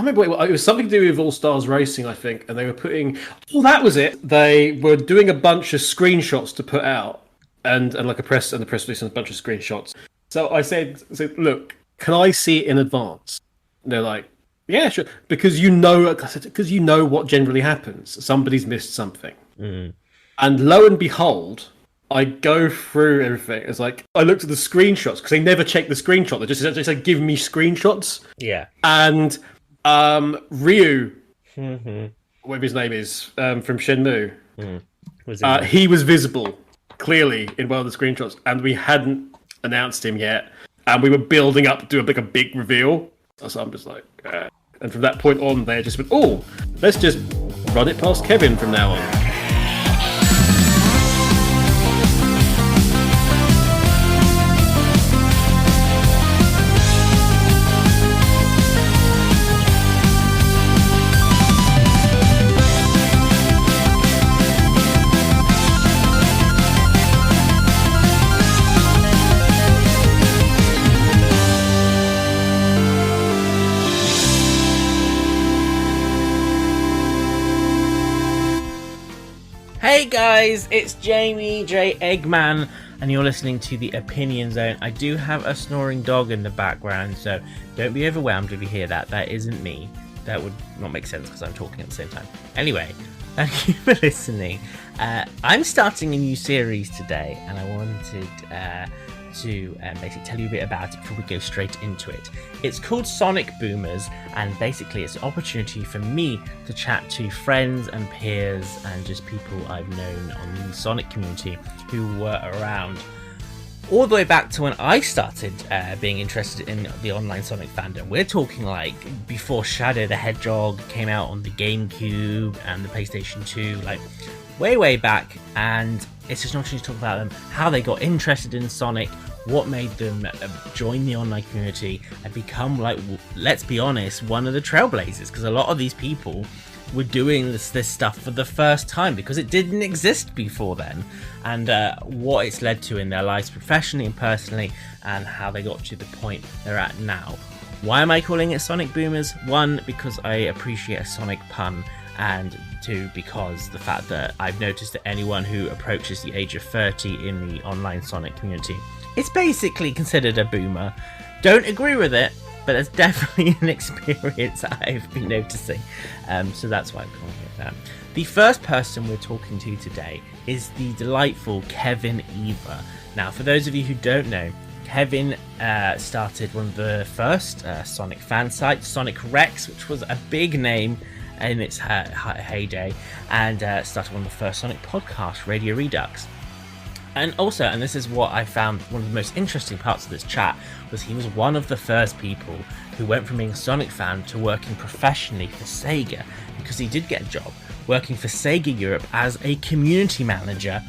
remember what it was. Something to do with All Stars Racing, I think, and they were putting. Oh, that was it. They were doing a bunch of screenshots to put out, and like the press release and a bunch of screenshots. So I said, look, can I see it in advance? And they're like, yeah, sure, because you know what generally happens. Somebody's missed something, and lo and behold. I go through everything. It's like I looked at the screenshots because they never check the screenshot. They just said, "Give me screenshots." Yeah. And Ryu, whatever his name is, from Shenmue, he was visible clearly in one of the screenshots, and we hadn't announced him yet, and we were building up to do a big reveal. So I'm just like, and from that point on, they just went, "Oh, let's just run it past Kevin from now on." Hey guys, it's Jamie J. Eggman, and you're listening to the Opinion Zone. I do have a snoring dog in the background, so don't be overwhelmed if you hear that. That isn't me. That would not make sense because I'm talking at the same time. Anyway, thank you for listening. I'm starting a new series today, and I wanted to basically tell you a bit about it before we go straight into it. It's called Sonic Boomers, and basically it's an opportunity for me to chat to friends and peers and just people I've known on the Sonic community who were around all the way back to when I started being interested in the online Sonic fandom. We're talking like before Shadow the Hedgehog came out on the GameCube and the PlayStation 2, like way back, and it's just an opportunity to talk about them, how they got interested in Sonic, what made them join the online community and become, like, let's be honest, one of the trailblazers, because a lot of these people were doing this stuff for the first time because it didn't exist before then, and what it's led to in their lives professionally and personally, and how they got to the point they're at now. Why am I calling it Sonic Boomers? One, because I appreciate a Sonic pun, and two, because the fact that I've noticed that anyone who approaches the age of 30 in the online Sonic community is basically considered a boomer. Don't agree with it, but it's definitely an experience I've been noticing. So that's why I'm calling it that. The first person we're talking to today is the delightful Kevin Eva. Now, for those of you who don't know, Kevin started one of the first Sonic fan sites, Sonic Rex, which was a big name in its heyday, and started one of the first Sonic podcasts, Radio Redux. And also, and this is what I found one of the most interesting parts of this chat, was he was one of the first people who went from being a Sonic fan to working professionally for Sega, because he did get a job working for Sega Europe as a community manager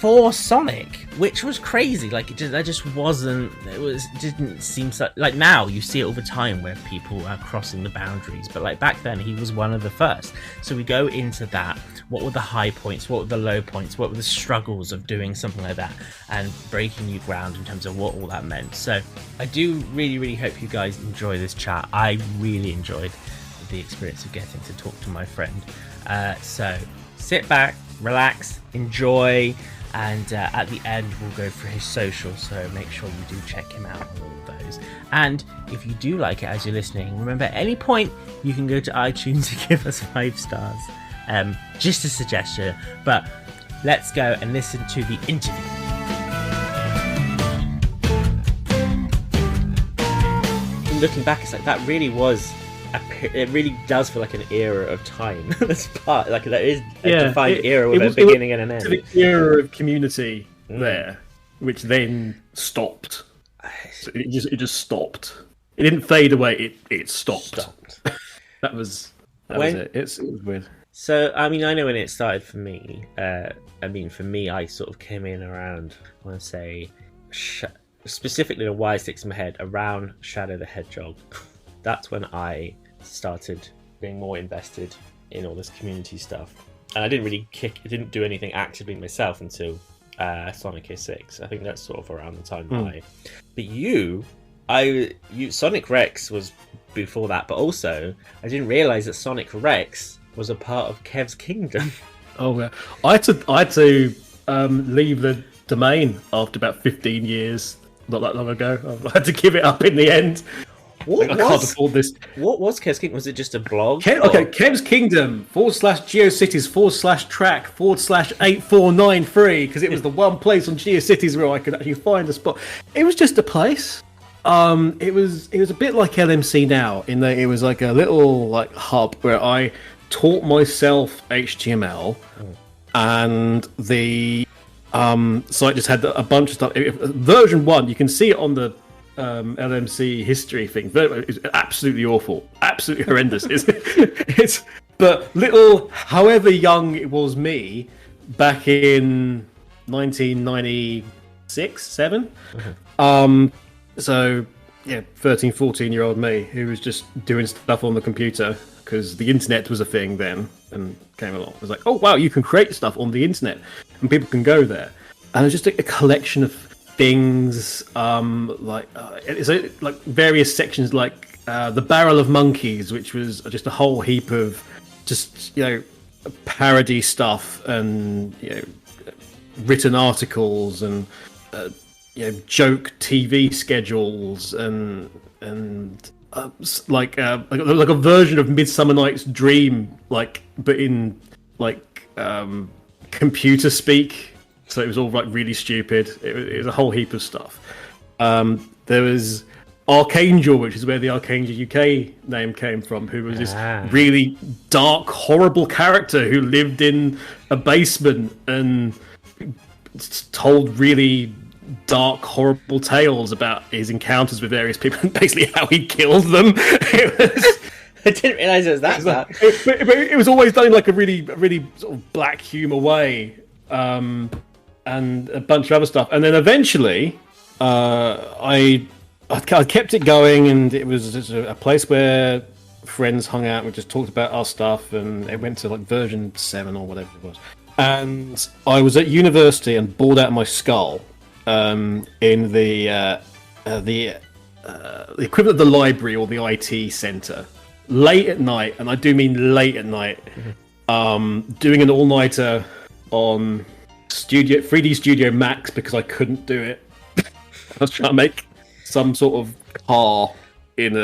for Sonic, which was crazy. Like, it just wasn't, it didn't seem so, like now you see it all the time where people are crossing the boundaries, but like back then he was one of the first. So we go into that. What were the high points? What were the low points? What were the struggles of doing something like that and breaking new ground in terms of what all that meant? So I do really hope you guys enjoy this chat. I really enjoyed the experience of getting to talk to my friend. So sit back, relax, enjoy, and at the end we'll go through his socials, so make sure you do check him out on all of those. And if you do like it as you're listening, remember at any point you can go to iTunes and give us 5 stars. Just a suggestion, but let's go and listen to the interview. Looking back, it's like that really was it really does feel like an era of time. That's part, like, that is a defined era with a beginning and an end. The era of community there, which then stopped. So it just stopped. It didn't fade away. It stopped. that was it. It was weird. So, I mean, I know when it started for me. For me, I sort of came in around, I want to say, specifically the wire sticks in my head, around Shadow the Hedgehog. That's when I started being more invested in all this community stuff. And I didn't do anything actively myself until Sonic 06. I think that's sort of around the time But you Sonic Rex was before that, but also I didn't realize that Sonic Rex was a part of Kev's Kingdom. Oh yeah, I had to leave the domain after about 15 years. Not that long ago, I had to give it up in the end. I can't afford this. What was Kev's Kingdom? Was it just a blog? Kev's Kingdom /GeoCities/8493 because it was the one place on GeoCities where I could actually find a spot. It was just a place. It was a bit like LMC now in that it was like a little like hub where I taught myself HTML, and the site just had a bunch of stuff. Version 1, you can see it on the LMC history thing. It's absolutely awful, absolutely horrendous. It's but little, however young it was me back in 1996, 7. So yeah, 13, 14-year-old me who was just doing stuff on the computer because the internet was a thing then and came along. It was like, oh wow, you can create stuff on the internet and people can go there. And it was just a collection of things, like various sections, like the Barrel of Monkeys, which was just a whole heap of just parody stuff and written articles and joke TV schedules and like a version of Midsummer Night's Dream, but in computer speak. So it was all like really stupid. It was a whole heap of stuff. There was Archangel, which is where the Archangel UK name came from, who was this really dark, horrible character who lived in a basement and told really dark, horrible tales about his encounters with various people and basically how he killed them. I didn't realise it was that bad. But it was always done in like a really sort of black humour way. And a bunch of other stuff, and then eventually, I kept it going, and it was just a place where friends hung out. And we just talked about our stuff, and it went to like version 7 or whatever it was. And I was at university and bored out of my skull in the equivalent of the library or the IT centre, late at night, and I do mean late at night, doing an all-nighter on 3D Studio Max because I couldn't do it. I was trying to make some sort of car out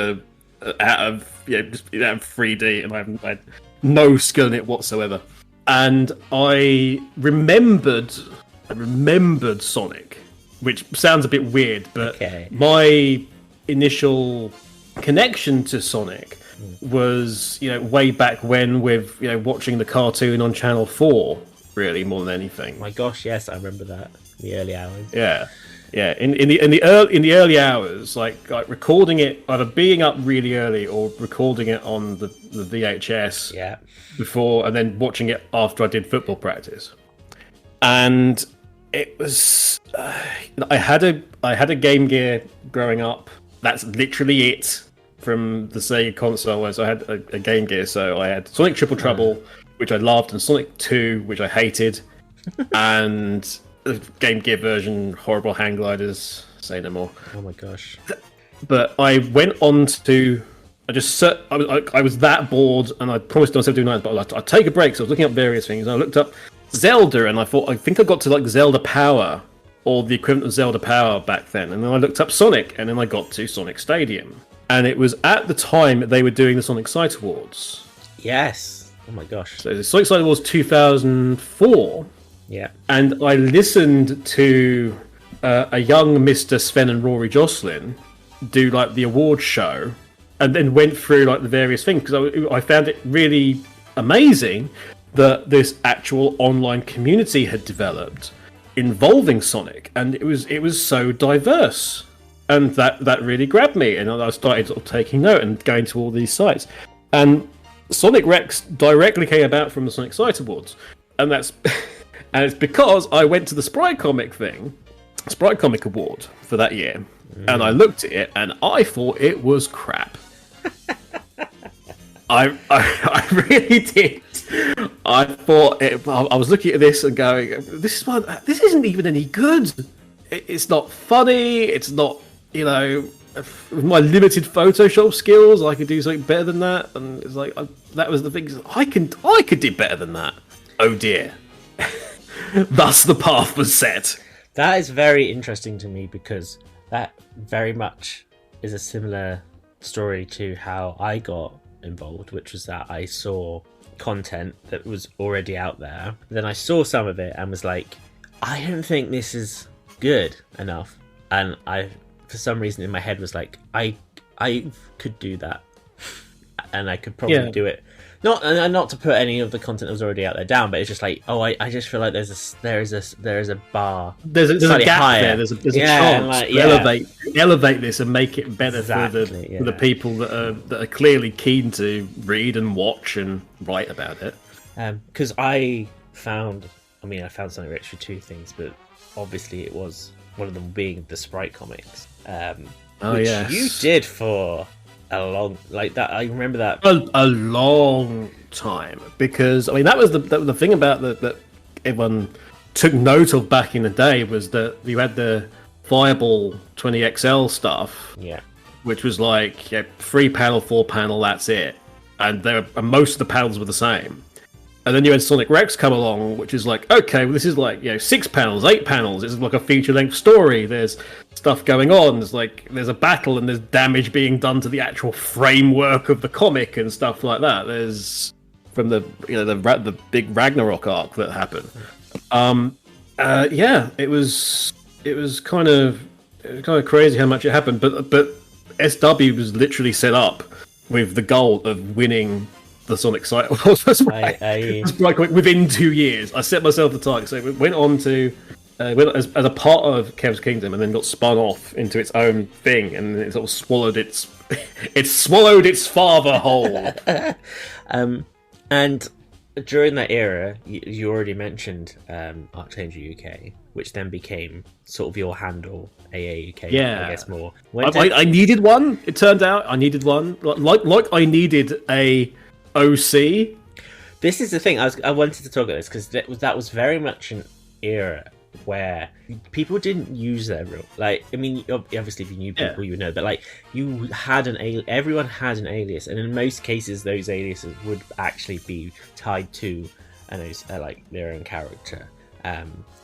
of 3D, and I had no skill in it whatsoever. And I remembered Sonic, which sounds a bit weird, but my initial connection to Sonic was way back when with watching the cartoon on Channel 4. Really, more than anything. My gosh, yes, I remember that. The early hours. Yeah. In the early hours, like recording it, either being up really early or recording it on the VHS. Yeah. Before and then watching it after I did football practice, and it was. I had a Game Gear growing up. That's literally it from the Sega console. Was I had a Game Gear, so I had Sonic Triple Trouble, which I loved, and Sonic 2, which I hated, and the Game Gear version, horrible hang gliders, say no more. Oh my gosh. But I went on to... I was that bored, and I promised myself to do night, but I'd take a break, so I was looking up various things, and I looked up Zelda, and I think I got to like Zelda Power, or the equivalent of Zelda Power back then, and then I looked up Sonic, and then I got to Sonic Stadium. And it was at the time they were doing the Sonic Site Awards. Yes. Oh my gosh. So the Sonic Site Awards 2004. Yeah. And I listened to a young Mr. Sven and Rory Jocelyn do like the awards show, and then went through like the various things, because I found it really amazing that this actual online community had developed involving Sonic, and it was so diverse, and that really grabbed me, and I started sort of taking note and going to all these sites. And Sonic Rex directly came about from the Sonic Site Awards, and that's and it's because I went to the Sprite Comic Award for that year, and I looked at it and I thought it was crap. I really did. I thought I was looking at this and going, this isn't even any good. It's not funny. It's not with my limited Photoshop skills, I could do something better than that. And it's like that was the thing. I could do better than that. Oh dear. Thus the path was set. That is very interesting to me because that very much is a similar story to how I got involved, which was that I saw content that was already out there. Then I saw some of it and was like, I don't think this is good enough. And I, for some reason in my head, was like, I could do that, and I could probably do it. Not to put any of the content that was already out there down, but it's just like, I just feel like there is a bar. There's a gap higher. There's a chance to elevate this and make it better for the people that are clearly keen to read and watch and write about it. Because I found Sonic Retro 2 things, but obviously it was one of them being the Sprite comics. Which you did for a long, like that. I remember that a long time, because I mean that was the thing about that everyone took note of back in the day, was that you had the Fireball 20XL stuff, which was like 3 panel, 4 panel, that's it, and most of the panels were the same. And then you had Sonic Rex come along, which is like, okay, well, this is like 6 panels, 8 panels. It's like a feature-length story. There's stuff going on. There's a battle, and there's damage being done to the actual framework of the comic and stuff like that. There's from the big Ragnarok arc that happened. It was kind of crazy how much it happened. But SW was literally set up with the goal of winning the Sonic title within 2 years. I set myself the target, so it went on to went as a part of Kev's Kingdom, and then got spun off into its own thing, and it sort of swallowed its father whole. And during that era, you already mentioned Archangel UK, which then became sort of your handle, AA UK. I guess more. I needed one. It turned out I needed one, like I needed a OC. This is the thing. I wanted to talk about this because that was very much an era where people didn't use their real, like, I mean, obviously if you knew people you would know, but like you had everyone had an alias, and in most cases those aliases would actually be tied to like their own character.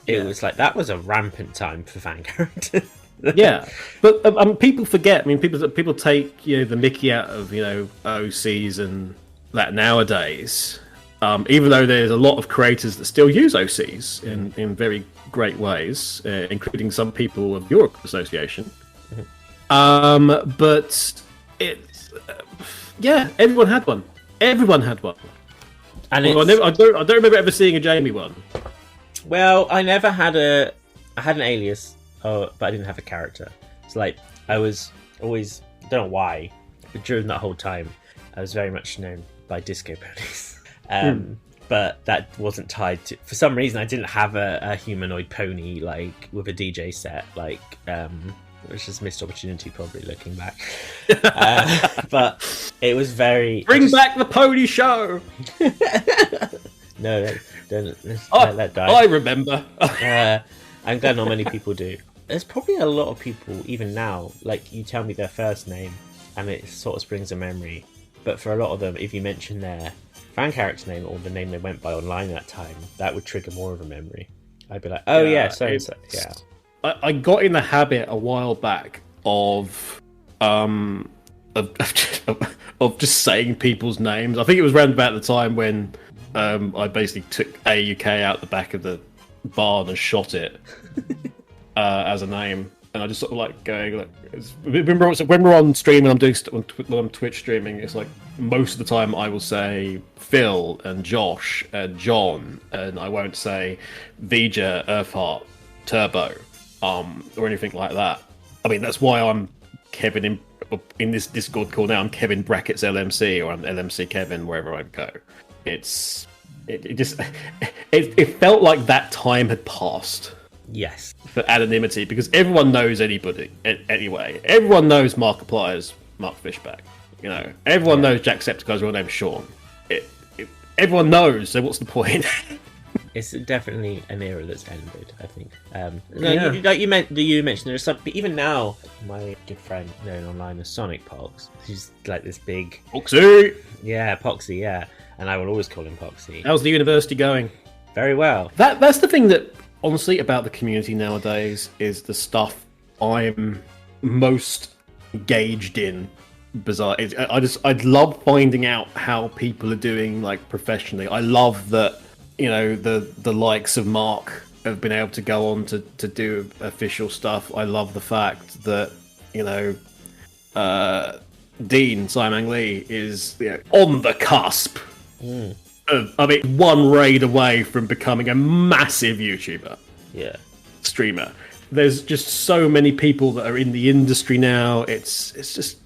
It was like that was a rampant time for fan characters. But people forget. I mean, people take the Mickey out of OCs and that nowadays, even though there's a lot of creators that still use OCs in very great ways, including some people of your association. But it's everyone had one. Everyone had one. And I don't remember ever seeing a Jamie one. Well, I never had I had an alias, but I didn't have a character. It's like I was always, I don't know why, but during that whole time, I was very much known by Disco Ponies. But that wasn't tied to, for some reason I didn't have a humanoid pony like with a DJ set, like which is missed opportunity probably looking back. But it was very bring back the pony show. No, don't let that die. I remember. I'm glad not many people do. There's probably a lot of people even now, like you tell me their first name and it sort of springs a memory, but for a lot of them, if you mention their fan character name or the name they went by online that time, that would trigger more of a memory. I'd be like, oh yeah, so yeah. I got in the habit a while back of just saying people's names. I think it was around about the time when I basically took AUK out the back of the barn and shot it as a name. And I just sort of like going like, when we're on stream and I'm doing when I'm Twitch streaming, it's like most of the time I will say Phil and Josh and John, and I won't say Vija, Earthheart, Turbo, or anything like that. I mean, that's why I'm Kevin in this Discord call now. I'm Kevin brackets LMC, or I'm LMC Kevin wherever I go. It felt like that time had passed. Yes. For anonymity, because everyone knows anybody anyway. Everyone knows Markiplier's Mark Fishback. Everyone knows Jacksepticeye's real name is Sean. Everyone knows, so what's the point? It's definitely an era that's ended, I think. Yeah. You mentioned there's some, even now, my good friend known online as Sonic Pox, who's like this big Poxy! Yeah, Poxy, yeah. And I will always call him Poxy. How's the university going? Very well. That's the thing that, honestly, about the community nowadays is the stuff I'm most engaged in. Bizarre. I'd love finding out how people are doing, like, professionally. I love that, you know, the likes of Mark have been able to go on to do official stuff. I love the fact that, you know, Dean Simon Lee is, you know, on the cusp of, I mean, one raid away from becoming a massive YouTuber. Yeah. Streamer. There's just so many people that are in the industry now. It's just,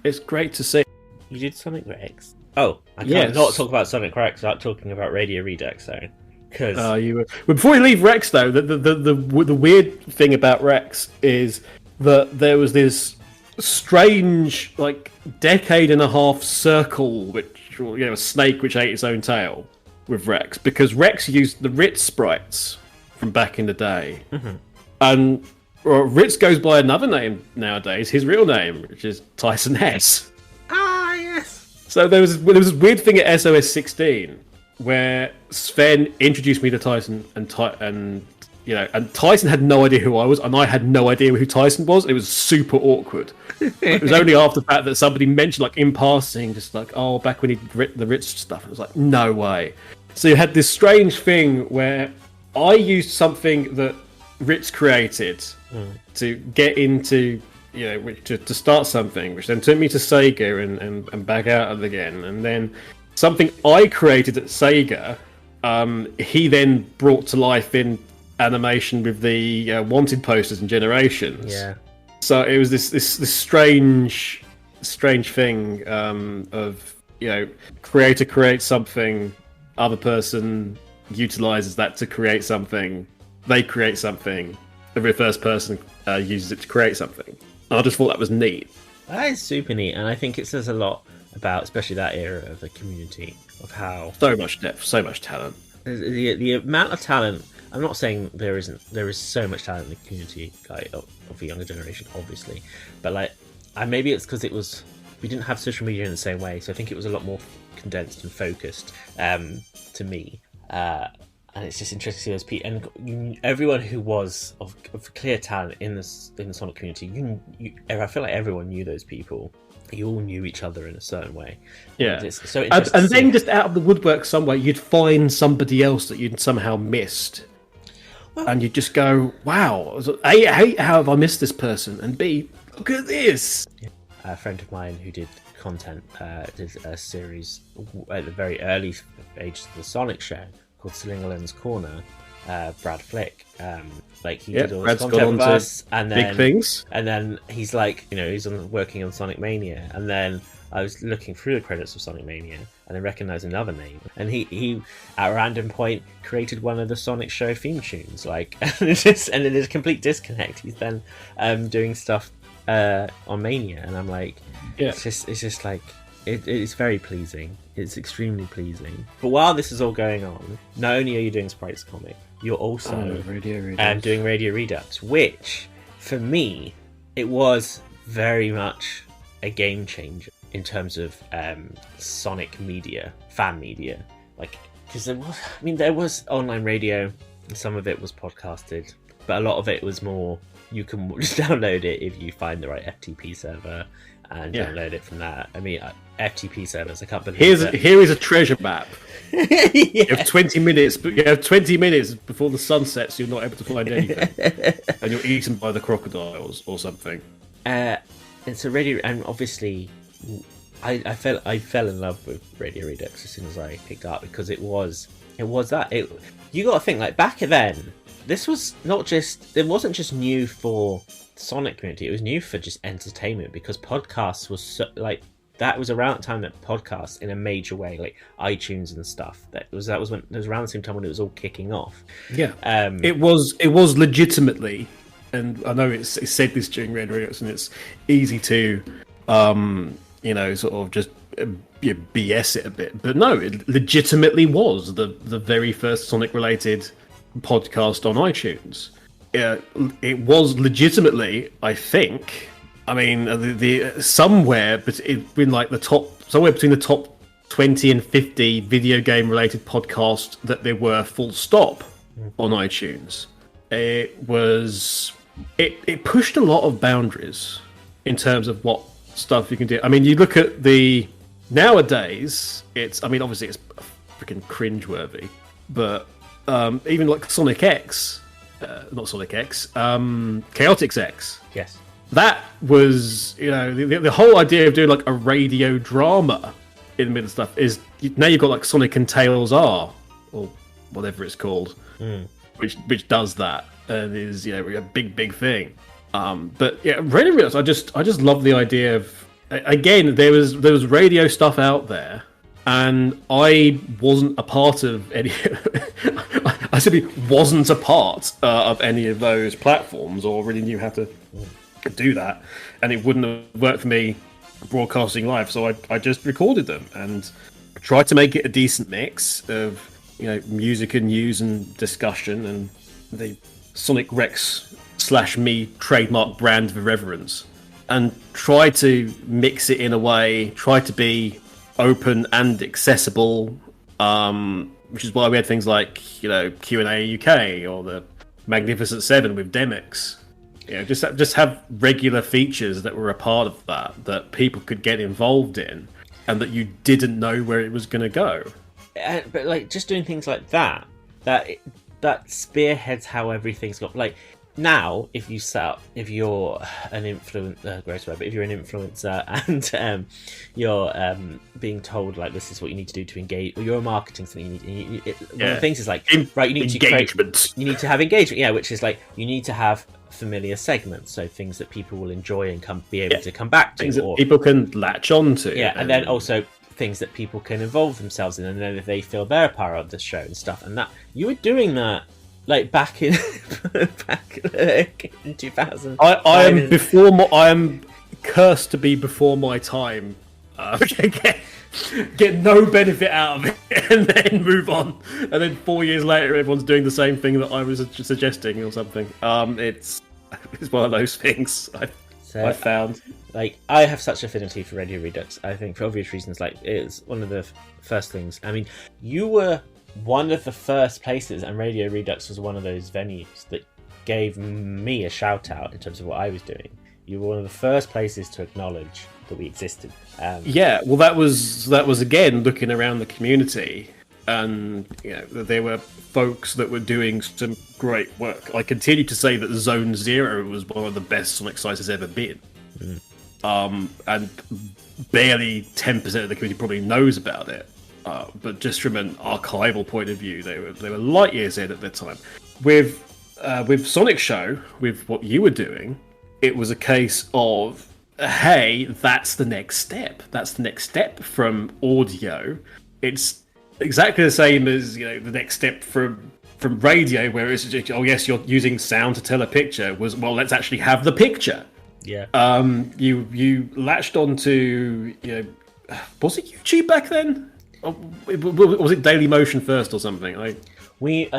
it's great to see. You did Sonic Rex? Oh, I can't not talk about Sonic Rex without talking about Radio Redux, though. Because well, before we leave Rex, though, the weird thing about Rex is that there was this strange, like, decade and a half circle, which, you know, a snake which ate its own tail with Rex, because Rex used the Ritz sprites from back in the day. And Ritz goes by another name nowadays, his real name, which is Tyson Hess. Ah, yes. So there was this weird thing at SOS 16 where Sven introduced me to Tyson, and Tyson had no idea who I was, and I had no idea who Tyson was. It was super awkward. It was only after the fact that somebody mentioned, like, in passing, just like, oh, back when he did the Ritz stuff. I was like, no way. So you had this strange thing where I used something that Ritz created to get into, you know, to start something, which then took me to Sega and back out of it again. And then something I created at Sega, he then brought to life in animation with the Wanted posters and Generations. Yeah. So it was this strange thing of, you know, creator creates something, other person utilizes that to create something, they create something, the first person uses it to create something. And I just thought that was neat. That is super neat, and I think it says a lot about, especially that era of the community, of how So much depth, so much talent. the amount of talent. I'm not saying there isn't. There is so much talent in the community, like, of the younger generation, obviously. But, like, maybe it's because we didn't have social media in the same way, so I think it was a lot more condensed and focused to me. And it's just interesting to see those people, and everyone who was of clear talent in the Sonic community. I feel like everyone knew those people. You all knew each other in a certain way. Yeah. And it's so interesting. And then just out of the woodwork somewhere, you'd find somebody else that you'd somehow missed. Well, and you'd just go, wow, A, how have I missed this person? And B, look at this. A friend of mine who did content did a series at the very early stages of the Sonic show called Slingerland's Corner. Brad Flick, like, he did all this content with us, and then big things, and then he's like, you know, he's working on Sonic Mania, and then I was looking through the credits of Sonic Mania and then recognized another name, and he at a random point created one of the Sonic show theme tunes, like, and then there's a complete disconnect. He's then doing stuff on Mania, and I'm like, it's just like, it's very pleasing. It's extremely pleasing. But while this is all going on, not only are you doing Sprites Comic, you're also doing Radio Redux, which, for me, it was very much a game changer in terms of Sonic media, fan media. Like, because there was online radio, and some of it was podcasted, but a lot of it was more, you can just download it if you find the right FTP server and download it from that. I mean, FTP servers, I can't believe Here is a treasure map. You have 20 minutes, but you have 20 minutes before the sun sets, you're not able to find anything. And you're eaten by the crocodiles or something. And so and obviously, I fell in love with Radio Redux as soon as I picked up, because it was that. You got to think, like, back then, this was it wasn't just new for the Sonic community, it was new for just entertainment, because podcasts was so, like, that was around the time that podcasts in a major way, like iTunes and stuff, that was around the same time when it was all kicking off. Yeah. It was legitimately, and I know it's said this during Radio Redux, and it's easy to you know, sort of just BS it a bit, but no, it legitimately was the very first Sonic related podcast on iTunes. It was legitimately, I think. I mean, the somewhere, but it been like somewhere between the top 20 and 50 video game related podcasts that there were, full stop, on iTunes. It pushed a lot of boundaries in terms of what stuff you can do. I mean, you look at nowadays, obviously it's freaking cringeworthy, but even like Sonic X, not Sonic X, Chaotix X. Yes. That was, the whole idea of doing like a radio drama in the middle of stuff is now you've got like Sonic and Tails R, or whatever it's called, which does that and is a big thing. But yeah, Radio Redux, I just love the idea of, again, there was radio stuff out there, and I wasn't a part of any. I simply wasn't a part of any of those platforms, or really knew how to do that, and it wouldn't have worked for me broadcasting live. So I just recorded them and tried to make it a decent mix of music and news and discussion and the Sonic Rex / me trademark brand of irreverence, and try to mix it in a way, try to be open and accessible, which is why we had things like Q&A UK or the Magnificent Seven with Demix. Just have regular features that were a part of that people could get involved in, and that you didn't know where it was going to go. But like just doing things like that spearheads how everything's got. Like now, if you're an influencer, if you're an influencer and you're being told like this is what you need to do to engage, or you're a marketing thing, one of the things is like you need you need to have engagement, which is like you need to have familiar segments, so things that people will enjoy and be able to come back to, things that people can latch on to, and then also things that people can involve themselves in, and then if they feel they're a part of the show and stuff. And that you were doing that like back in 2000. I am cursed to be before my time. Get no benefit out of it, and then move on. And then 4 years later, everyone's doing the same thing that I was suggesting or something. It's one of those things I found. Like, I have such affinity for Radio Redux. I think for obvious reasons. Like, it's one of the first things. I mean, you were one of the first places, and Radio Redux was one of those venues that gave me a shout out in terms of what I was doing. You were one of the first places to acknowledge that we existed. Well, that was again looking around the community, and there were folks that were doing some great work. I continue to say that Zone Zero was one of the best Sonic sites has ever been, and barely 10% of the community probably knows about it. But just from an archival point of view, they were light years ahead at their time. With Sonic Show, with what you were doing, it was a case of, hey, that's the next step. That's the next step from audio. It's exactly the same as the next step from radio, where it's just, oh yes, you're using sound to tell a picture. Let's actually have the picture. Yeah. You latched onto was it YouTube back then? Or was it Daily Motion first or something? I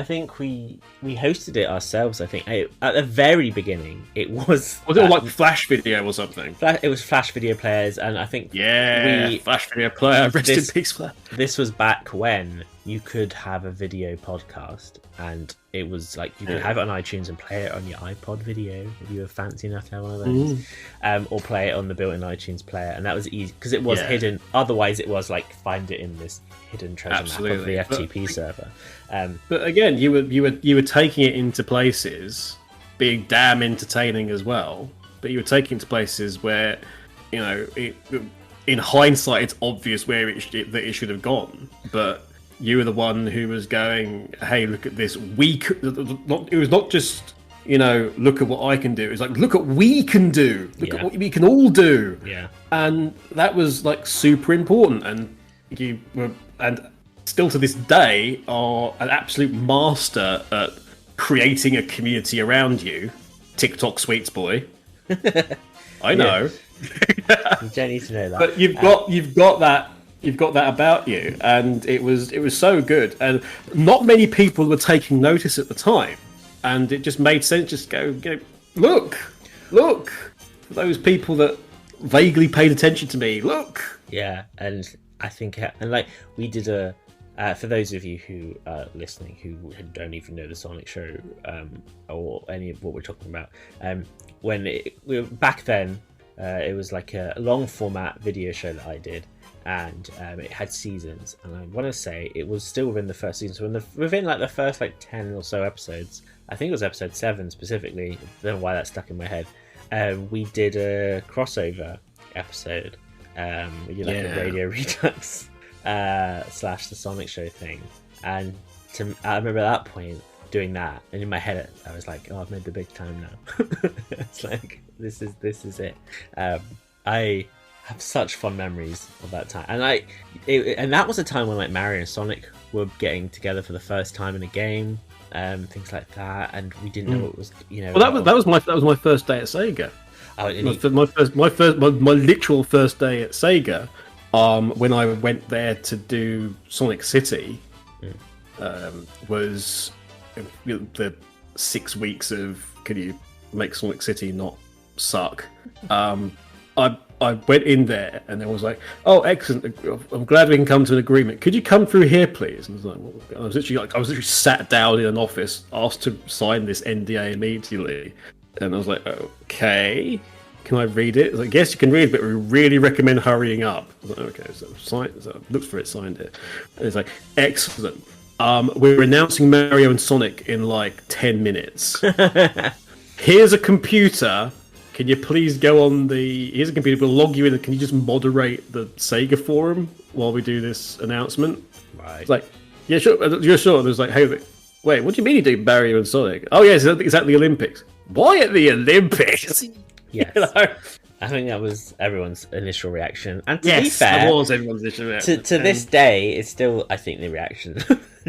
think we hosted it ourselves. I think at the very beginning it was. Was it like Flash Video or something? It was Flash Video Players, and I think Flash Video Player. Rest in peace, Flash. This was back when you could have a video podcast, and it was like you could have it on iTunes and play it on your iPod video if you were fancy enough to have one of those, or play it on the built-in iTunes player, and that was easy because it was hidden. Otherwise, it was like find it in this hidden treasure map of the FTP server. But again, you were taking it into places, being damn entertaining as well. But you were taking it to places where, in hindsight, it's obvious where that it should have gone. But you were the one who was going, "Hey, look at this. It was not just look at what I can do. It's like, look at what we can do. Look at what we can all do." Yeah, and that was like super important. And you were, and still to this day, are an absolute master at creating a community around you. TikTok sweets boy. I know. You don't need to know that. But you've got that about you, and it was so good, and not many people were taking notice at the time, and it just made sense. Just go look for those people that vaguely paid attention to me. Look. Yeah, and I think, and like we did for those of you who are listening who don't even know the Sonic Show or any of what we're talking about, back then, it was like a long format video show that I did, and it had seasons, and I want to say it was still within the first season, so within like the first like 10 or so episodes, I think it was episode 7 specifically, I don't know why that stuck in my head, we did a crossover episode, a Radio Redux / the Sonic Show thing, and I remember at that point doing that, and in my head I was like, oh, I've made the big time now. It's like this is it. I have such fond memories of that time, and that was a time when like Mario and Sonic were getting together for the first time in a game, things like that, and we didn't know what was, Well, that was my first day at Sega. My literal first day at Sega, when I went there to do Sonic City, was the 6 weeks of can you make Sonic City not suck. I went in there and there was like, oh, excellent, I'm glad we can come to an agreement. Could you come through here, please? And I was literally sat down in an office, asked to sign this NDA immediately. And I was like, okay, can I read it? I was like, yes, you can read it, but we really recommend hurrying up. I was like, okay, so looked for it, signed it. And it's like, excellent. We're announcing Mario and Sonic in like 10 minutes. Here's a computer. Can you please go on here's a computer, we'll log you in, and can you just moderate the Sega forum while we do this announcement? Right. It's like, yeah, sure, you're sure. There's like, hey, wait, what do you mean you do Mario and Sonic? Oh, yes, it's at the Olympics. Why at the Olympics? Yes. I think that was everyone's initial reaction. And to be fair, that was everyone's initial reaction. To this day, it's still, I think, the reaction.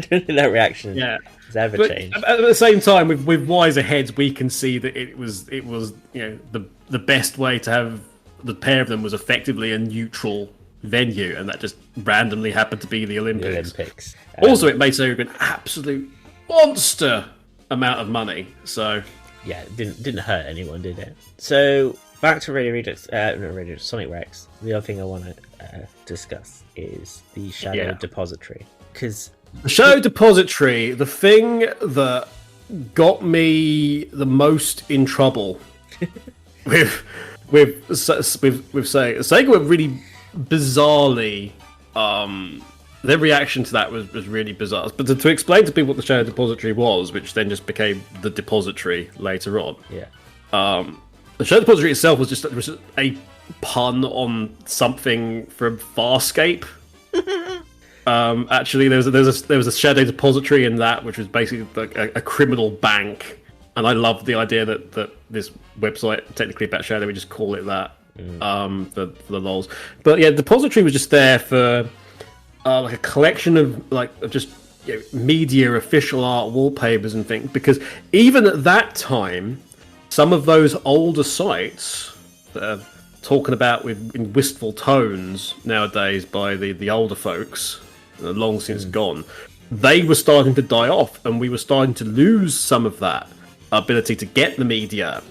That reaction has ever changed. At the same time, with wiser heads, we can see that it was the best way to have the pair of them was effectively a neutral venue, and that just randomly happened to be the Olympics. Also, it made Sega an absolute monster amount of money. So yeah, it didn't hurt anyone, did it? So back to Radio Redux, Sonic Rex. The other thing I want to discuss is the Shadow Depository, because the Shadow Depository, the thing that got me the most in trouble with Sega were really bizarrely. Their reaction to that was really bizarre. But to explain to people what the Shadow Depository was, which then just became the Depository later on. Yeah. The Shadow Depository itself was just a pun on something from Farscape. Actually, there was a Shadow Depository in that, which was basically like a criminal bank. And I love the idea that this website, technically about Shadow, we just call it that for the lols. But yeah, Depository was just there for like a collection of just media, official art, wallpapers and things. Because even at that time, some of those older sites that are talking about in wistful tones nowadays by the older folks, long since gone, they were starting to die off, and we were starting to lose some of that ability to get the media.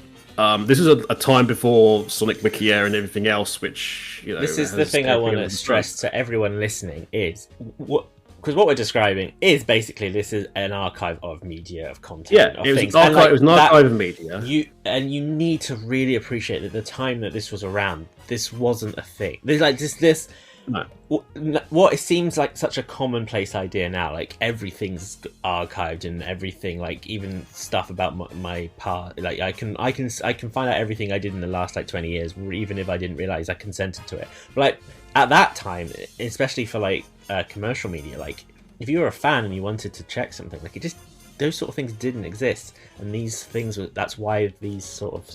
This is a time before Sonic Wiki Air and everything else, which this is the thing I want to stress to everyone listening is because what we're describing is basically this is an archive of media, of content. Yeah, of it was things. an archive of media. You need to really appreciate that the time that this was around, this wasn't a thing. There's like this. No. What it seems like such a commonplace idea now, like everything's archived and everything, like even stuff about my part, like I can find out everything I did in the last like 20 years, even if I didn't realize I consented to it. But like at that time, especially for like commercial media, like if you were a fan and you wanted to check something, like those sort of things didn't exist, and these things that's why these sort of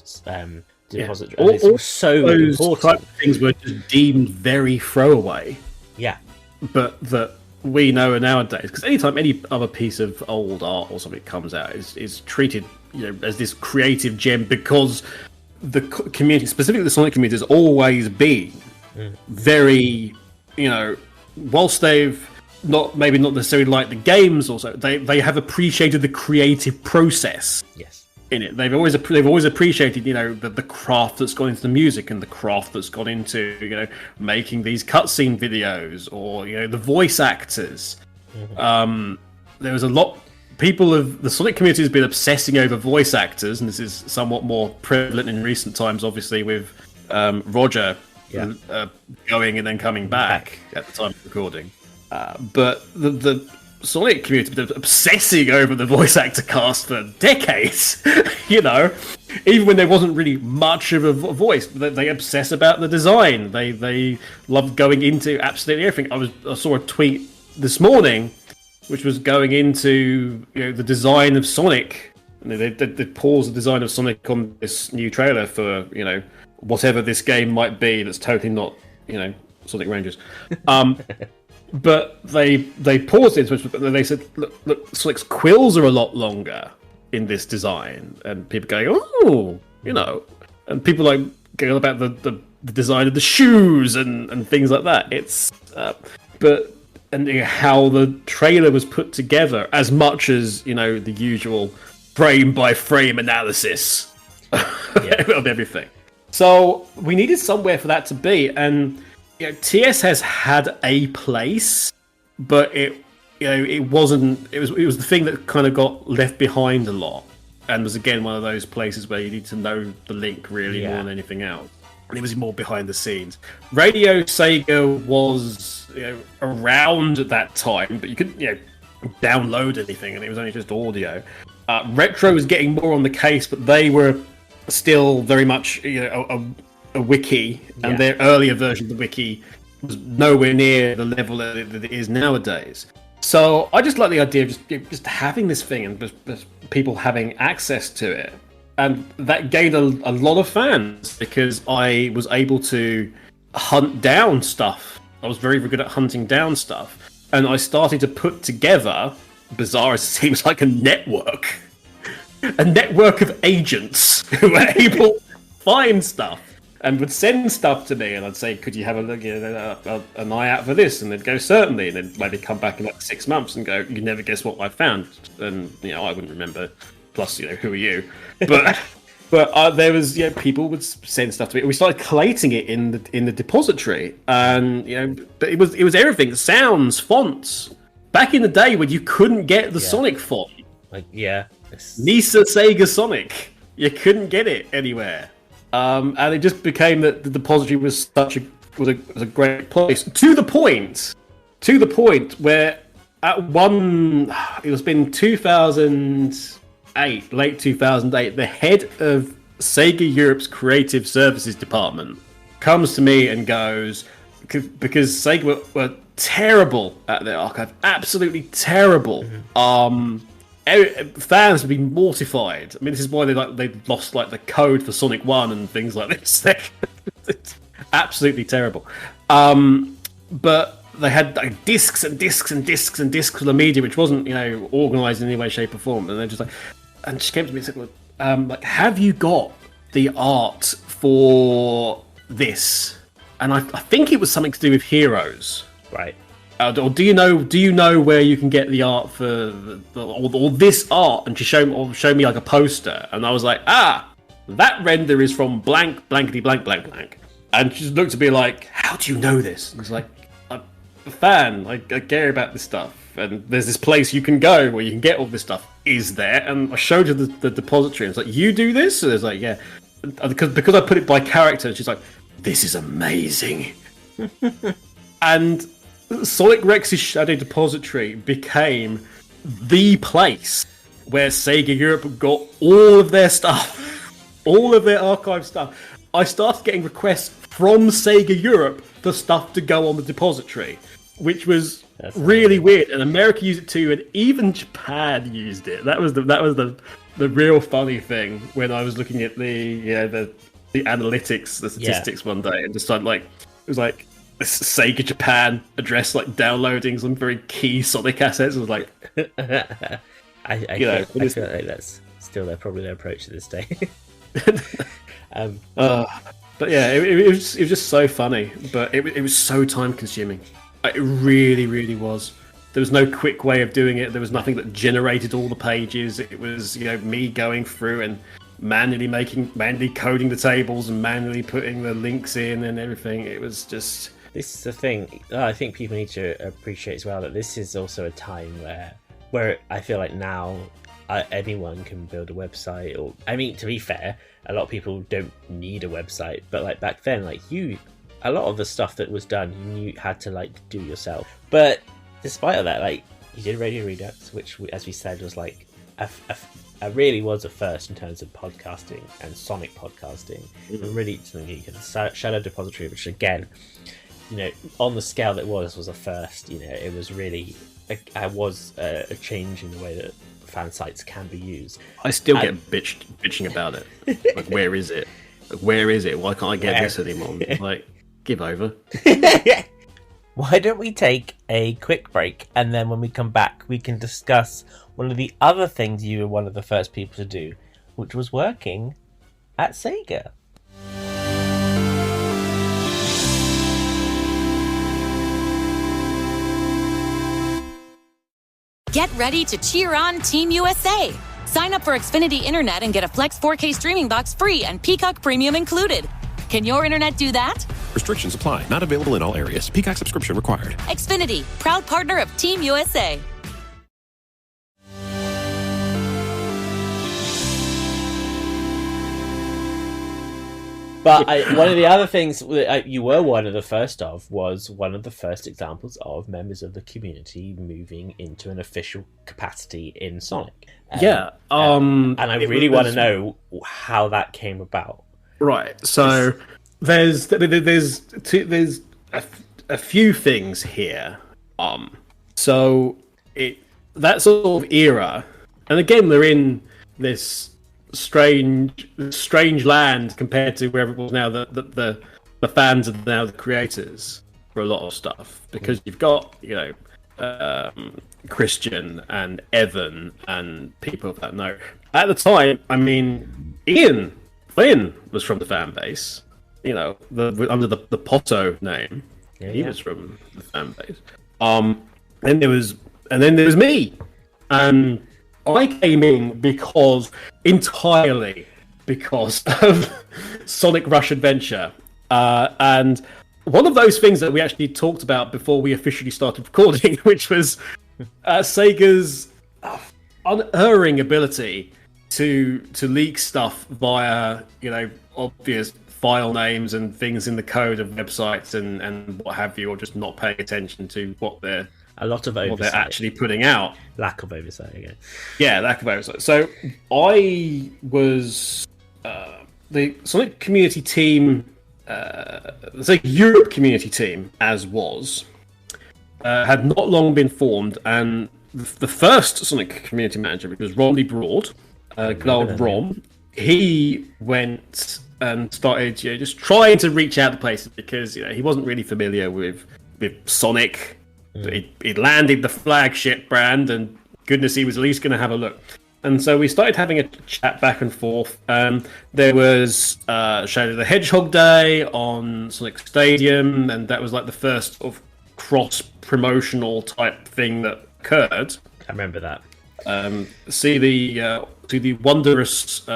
depository all so those important. Type of things were just deemed very throwaway. Yeah, but that we know nowadays, because anytime any other piece of old art or something comes out is treated as this creative gem, because the community, specifically the Sonic community, has always been very, whilst they've maybe not necessarily liked the games, also they have appreciated the creative process. Yes. In it, they've always appreciated, the craft that's gone into the music and the craft that's gone into, making these cutscene videos or the voice actors. There was a lot. People of the Sonic community has been obsessing over voice actors, and this is somewhat more prevalent in recent times, obviously with Roger going and then coming back at the time of recording. But the Sonic community has been obsessing over the voice actor cast for decades. Even when there wasn't really much of a voice, they obsess about the design. They love going into absolutely everything. I saw a tweet this morning which was going into the design of Sonic. They paused the design of Sonic on this new trailer for whatever this game might be. That's totally not Sonic Rangers. But they paused it, and they said, look, Sonic's quills are a lot longer in this design, and people going, oh, and people like going about the design of the shoes and things like that. It's and how the trailer was put together, as much as the usual frame by frame analysis of everything. So we needed somewhere for that to be, and TS has had a place, but it wasn't. It was the thing that kind of got left behind a lot, and was again one of those places where you need to know the link really more than anything else. And it was more behind the scenes. Radio Sega was around at that time, but you couldn't download anything, and it was only just audio. Retro was getting more on the case, but they were still very much a wiki, and their earlier version of the wiki was nowhere near the level that it is nowadays. So I just like the idea of just having this thing and just people having access to it. And that gained a lot of fans because I was able to hunt down stuff. I was very, very good at hunting down stuff. And I started to put together, bizarre as it seems, like a network of agents who were able to find stuff and would send stuff to me. And I'd say, could you have a look, an eye out for this? And they'd go, certainly. And then maybe come back in like 6 months and go, you never guess what I found. And, I wouldn't remember. Plus, who are you? But there was, people would send stuff to me. We started collating it in the depository, and but it was everything: sounds, fonts. Back in the day when you couldn't get the Sonic font, Nisa Sega Sonic, you couldn't get it anywhere, and it just became that the depository was was a great place to the point where at it was been 2008, late 2008, the head of Sega Europe's creative services department comes to me and goes, because Sega were terrible at their archive, absolutely terrible. Fans would be mortified. I mean, this is why they lost the code for Sonic 1 and things like this. It's absolutely terrible. But they had discs and discs and discs and discs of the media, which wasn't organised in any way, shape, or form. And they're just and she came to me and said, have you got the art for this? And I think it was something to do with Heroes, right? Or do you know where you can get the art for or this art? And she showed me like a poster, and I was like, that render is from blank blankety blank blank blank. And she just looked at me like, how do you know this? And I was like, I'm a fan. I care about this stuff. And there's this place you can go where you can get all this stuff. Is there? And I showed her the depository, and it's like, you do this? And it's like, yeah. Because I put it by character, she's like, this is amazing. And Sonic Rex's Shadow Depository became the place where Sega Europe got all of their stuff, all of their archive stuff. I started getting requests from Sega Europe for stuff to go on the depository, which was really weird. And America used it too, and even Japan used it. That was the real funny thing when I was looking at the analytics, the statistics one day, and just it was like Sega Japan address downloading some very key Sonic assets. It was like, I feel like that's still probably their approach to this day. But yeah, it was just so funny, but it was so time consuming. It really, really was. There was no quick way of doing it. There was nothing that generated all the pages. It was, me going through and manually coding the tables and manually putting the links in and everything. It was just... This is the thing. I think people need to appreciate as well that this is also a time where I feel like now anyone can build a website. Or, I mean, to be fair, a lot of people don't need a website, but like back then, a lot of the stuff that was done, you had to do yourself. But despite all that, you did Radio Redux, which, as we said, was really was a first in terms of podcasting and Sonic podcasting. And really something you can Shadow Depository, which again, on the scale that was a first. It was really a change in the way that fan sites can be used. I still get bitching about it. Where is it? Where is it? Why can't I get this anymore? Give over. Why don't we take a quick break, and then when we come back, we can discuss one of the other things you were one of the first people to do, which was working at Sega. Get ready to cheer on Team USA. Sign up for Xfinity Internet and get a Flex 4K streaming box free and Peacock Premium included. Can your internet do that? Restrictions apply. Not available in all areas. Peacock subscription required. Xfinity, proud partner of Team USA. But one of the other things you were one of the first of was one of the first examples of members of the community moving into an official capacity in Sonic. And I really want to know how that came about. Right. So there's a few things here. So that sort of era, and again they're in this strange land compared to wherever it was now. The fans are now the creators for a lot of stuff, because you've got Christian and Evan and people of that note. At the time, I mean, Ian Flynn was from the fan base, under the Potto name. He was from the fan base. And then there was me, and I came in entirely because of Sonic Rush Adventure, and one of those things that we actually talked about before we officially started recording, which was Sega's unerring ability to leak stuff via obvious file names and things in the code of websites and what have you, or just not paying attention to what they're actually putting out. Lack of oversight again. Yeah, lack of oversight. So I was the Sonic community team, the Sega Europe community team, had not long been formed, and the first Sonic community manager, which was Romney Broad, good old Rom, he went and started just trying to reach out to places, because he wasn't really familiar with Sonic. He landed the flagship brand, and goodness, he was at least going to have a look. And so we started having a chat back and forth. There was Shadow the Hedgehog Day on Sonic Stadium, and that was the first of cross-promotional type thing that occurred. I remember that. See the wondrous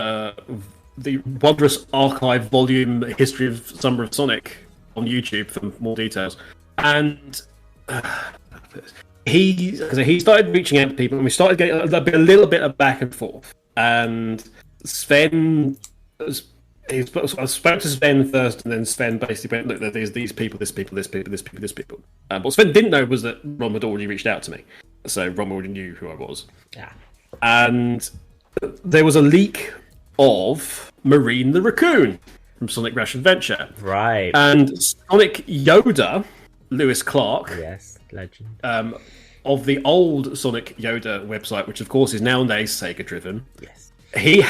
archive volume History of Summer of Sonic on YouTube for more details. And he started reaching out to people, and we started getting a little bit of back and forth. And Sven, I spoke to Sven first, and then Sven basically went, "Look, there's these people, this people, this people, this people, this people." What Sven didn't know was that Ron had already reached out to me, so Ron already knew who I was. Yeah. And there was a leak of Marine the Raccoon from Sonic Rush Adventure. Right. And Sonic Yoda, Lewis Clark, yes, legend, of the old Sonic Yoda website, which of course is nowadays Sega driven. Yes. He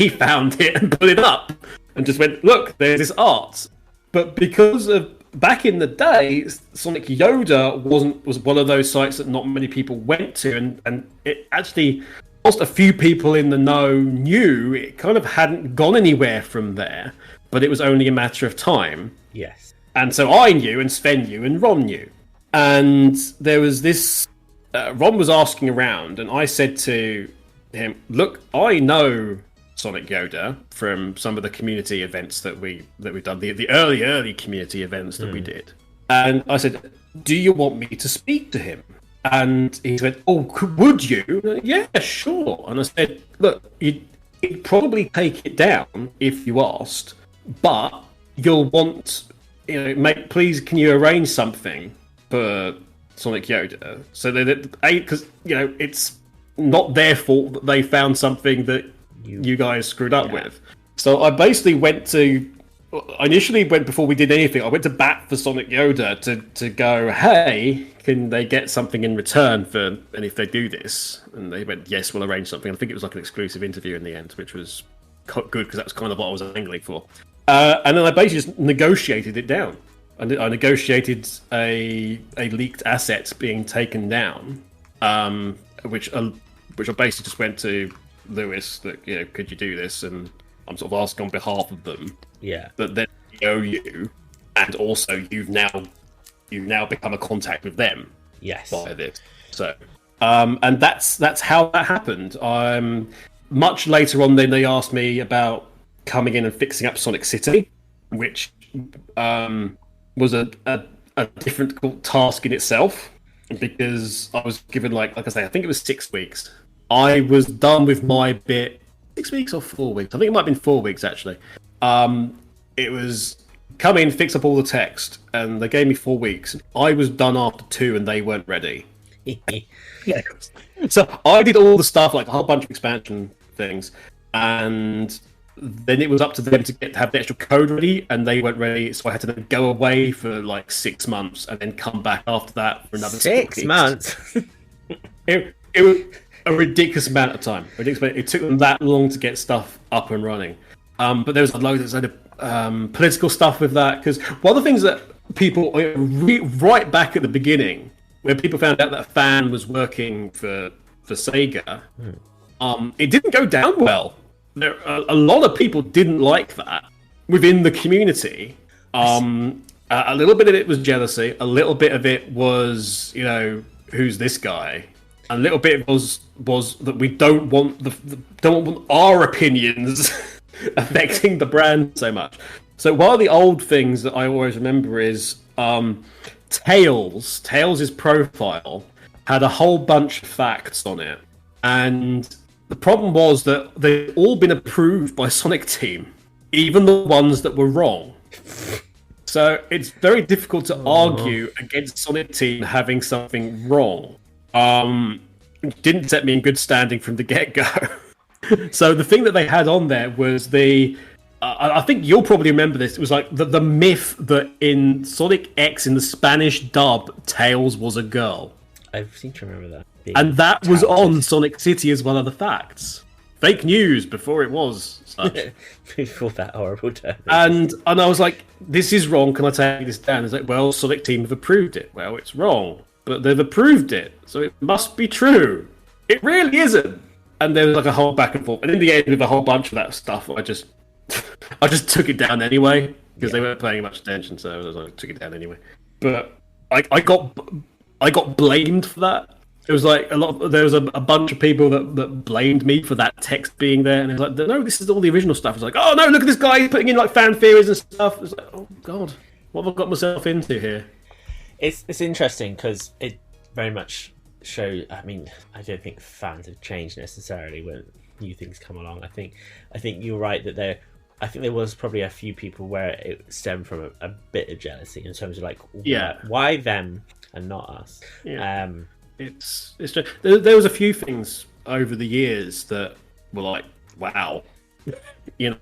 found it and put it up and just went, "Look, there's this art." But because of back in the day, Sonic Yoda was one of those sites that not many people went to, and it actually whilst a few people in the know knew, it kind of hadn't gone anywhere from there, but it was only a matter of time. Yes. And so I knew, and Sven knew, and Ron knew. And there was this... Ron was asking around, and I said to him, look, I know Sonic Yoda from some of the community events that we've done, the early community events that we did. And I said, do you want me to speak to him? And he went, oh, would you? Yeah, sure. And I said, look, you'd probably take it down if you asked, but you'll want, please, can you arrange something for Sonic Yoda? So that, because, it's not their fault that they found something that you guys screwed up with. So I basically initially went, before we did anything, I went to bat for Sonic Yoda to go, hey, can they get something in return and if they do this? And they went, yes, we'll arrange something. I think it was like an exclusive interview in the end, which was good because that was kind of what I was angling for. And then I basically just negotiated it down. I negotiated a leaked asset being taken down, which I basically just went to Lewis that, could you do this? And I'm sort of asking on behalf of them. Yeah. That then they owe you, and also you've now become a contact with them. Yes. By this. So, and that's how that happened. Much later on, then they asked me about coming in and fixing up Sonic City, which was a different task in itself, because I was given like I say, I think it was 6 weeks. I was done with my bit 6 weeks or 4 weeks. I think it might have been 4 weeks actually. It was come in, fix up all the text, and they gave me 4 weeks. I was done after 2, and they weren't ready. Yeah. So I did all the stuff, like a whole bunch of expansion things, and then it was up to them to have the actual code ready, and they weren't ready. So I had to then go away for like 6 months, and then come back after that for another 6 months. It was a ridiculous amount of time. It took them that long to get stuff up and running. But there was a load of political stuff with that, because one of the things that people right back at the beginning, when people found out that a fan was working for Sega, it didn't go down well. A lot of people didn't like that within the community. A little bit of it was jealousy. A little bit of it was, who's this guy? A little bit was that we don't want our opinions affecting the brand so much. So one of the old things that I always remember is Tails' profile had a whole bunch of facts on it, and the problem was that they'd all been approved by Sonic Team, even the ones that were wrong. So it's very difficult to argue against Sonic Team having something wrong. It didn't set me in good standing from the get-go. So the thing that they had on there was I think you'll probably remember this. It was like the myth that in Sonic X in the Spanish dub, Tails was a girl. I seem to remember that. And that was on Sonic City as one of the facts. Fake news before it was such. Before that horrible turn. And I was like, this is wrong, can I take this down? It's like, well, Sonic Team have approved it. Well, it's wrong, but they've approved it, so it must be true. It really isn't. And there was like a whole back and forth. And in the end, with a whole bunch of that stuff, I just took it down anyway, because they weren't paying much attention, so I took it down anyway. But I got blamed for that. It was like there was a bunch of people that blamed me for that text being there, and it was like, no, this is all the original stuff. It's like, oh no, look at this guy, he's putting in like fan theories and stuff. It's like, oh god, what have I got myself into here? It's interesting because it very much shows. I mean, I don't think fans have changed necessarily when new things come along. I think you're right that there was probably a few people where it stemmed from a bit of jealousy in terms of like, why them and not us? Yeah. It's just, there was a few things over the years that were like, wow, it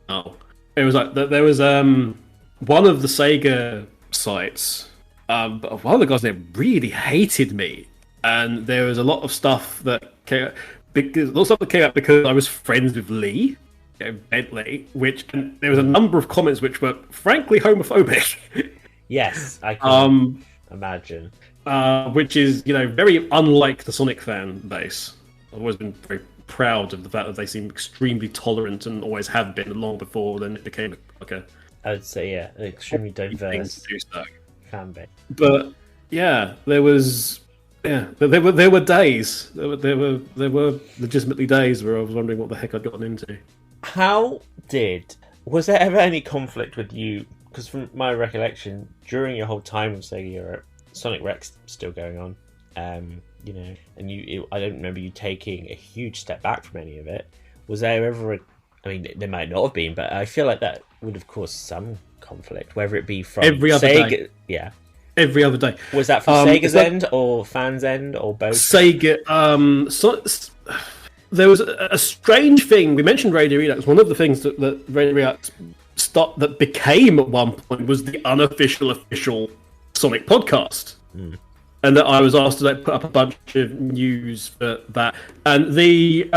was like there was one of the Sega sites, but one of the guys there really hated me, and there was a lot of stuff that came out because I was friends with Lee, Bentley, and there was a number of comments which were frankly homophobic. Yes, I can imagine. Which is, very unlike the Sonic fan base. I've always been very proud of the fact that they seem extremely tolerant and always have been long before then it became like a I'd say, yeah, an extremely thing diverse to do so. fan base. But yeah, there were days. There were legitimately days where I was wondering what the heck I'd gotten into. Was there ever any conflict with you? Because from my recollection, during your whole time with Sega Europe, Sonic Rex still going on, you know, and I don't remember you taking a huge step back from any of it. Was there ever I mean, there might not have been, but I feel like that would have caused some conflict, whether it be from every other Sega. day. Yeah. Every other day. Was that from Sega's end or fans' end or both? Sega. There was a strange thing. We mentioned Radio Redux. One of the things that Radio Redux that became at one point was the unofficial official Sonic podcast. And that I was asked to put up a bunch of news for that. And the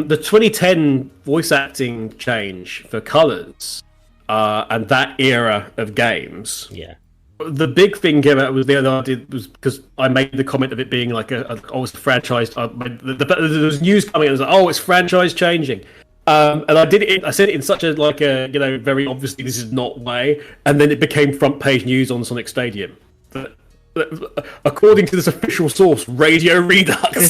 2010 voice acting change for Colors and that era of games. Yeah. The big thing came out was the other idea was because I made the comment of it being like a franchise. There was news coming. And I was like, oh, it's franchise changing. And I did it. I said it in such a very obviously this is not way. And then it became front page news on Sonic Stadium. But according to this official source, Radio Redux,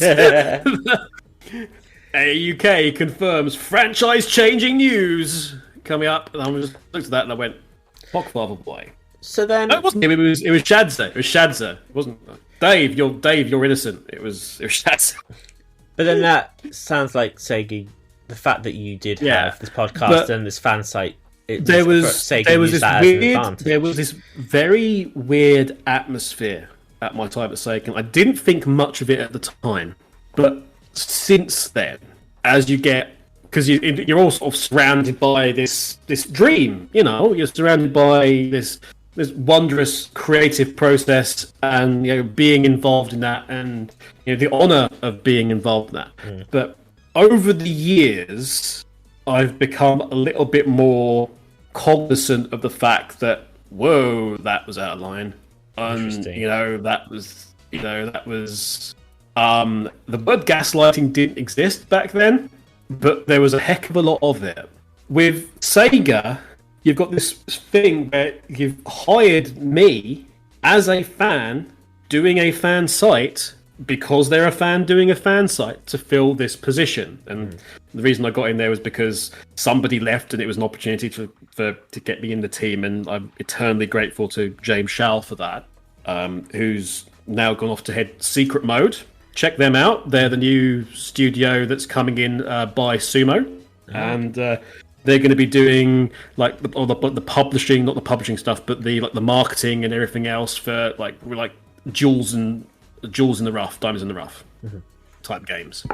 AUK confirms franchise changing news coming up. And I just looked at that and I went, "Fuck, boy." So then, no, it wasn't him. It was Shadza. It was Shadza. It wasn't Dave. You're innocent. It was Shadza. But then that sounds like Sega. The fact that you did have this podcast and this fan site. There was this very weird atmosphere at my time at Sega. I didn't think much of it at the time, but since then, as you get, because you're all sort of surrounded by this dream, you know, you're surrounded by this wondrous creative process, and being involved in that, and the honor of being involved in that. But over the years, I've become a little bit more cognizant of the fact that that was out of line. Interesting. That was the word gaslighting didn't exist back then, but there was a heck of a lot of it. With Sega, you've got this thing where you've hired me as a fan doing a fan site because they're a fan doing a fan site to fill this position. And the reason I got in there was because somebody left and it was an opportunity to get me in the team. And I'm eternally grateful to James Schall for that, who's now gone off to head Secret Mode. Check them out. They're the new studio that's coming in by Sumo. And they're going to be doing like the publishing, not the publishing stuff, but the marketing and everything else for like Jewels in the Rough, Diamonds in the Rough type games.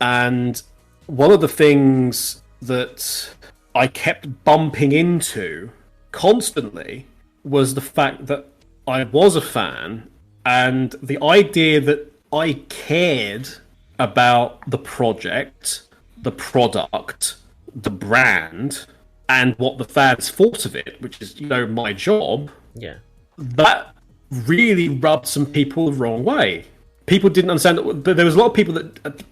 And one of the things that I kept bumping into constantly was the fact that I was a fan, and the idea that I cared about the project, the product, the brand, and what the fans thought of it, which is, my job. Yeah. That really rubbed some people the wrong way. People didn't understand that, but there was a lot of people that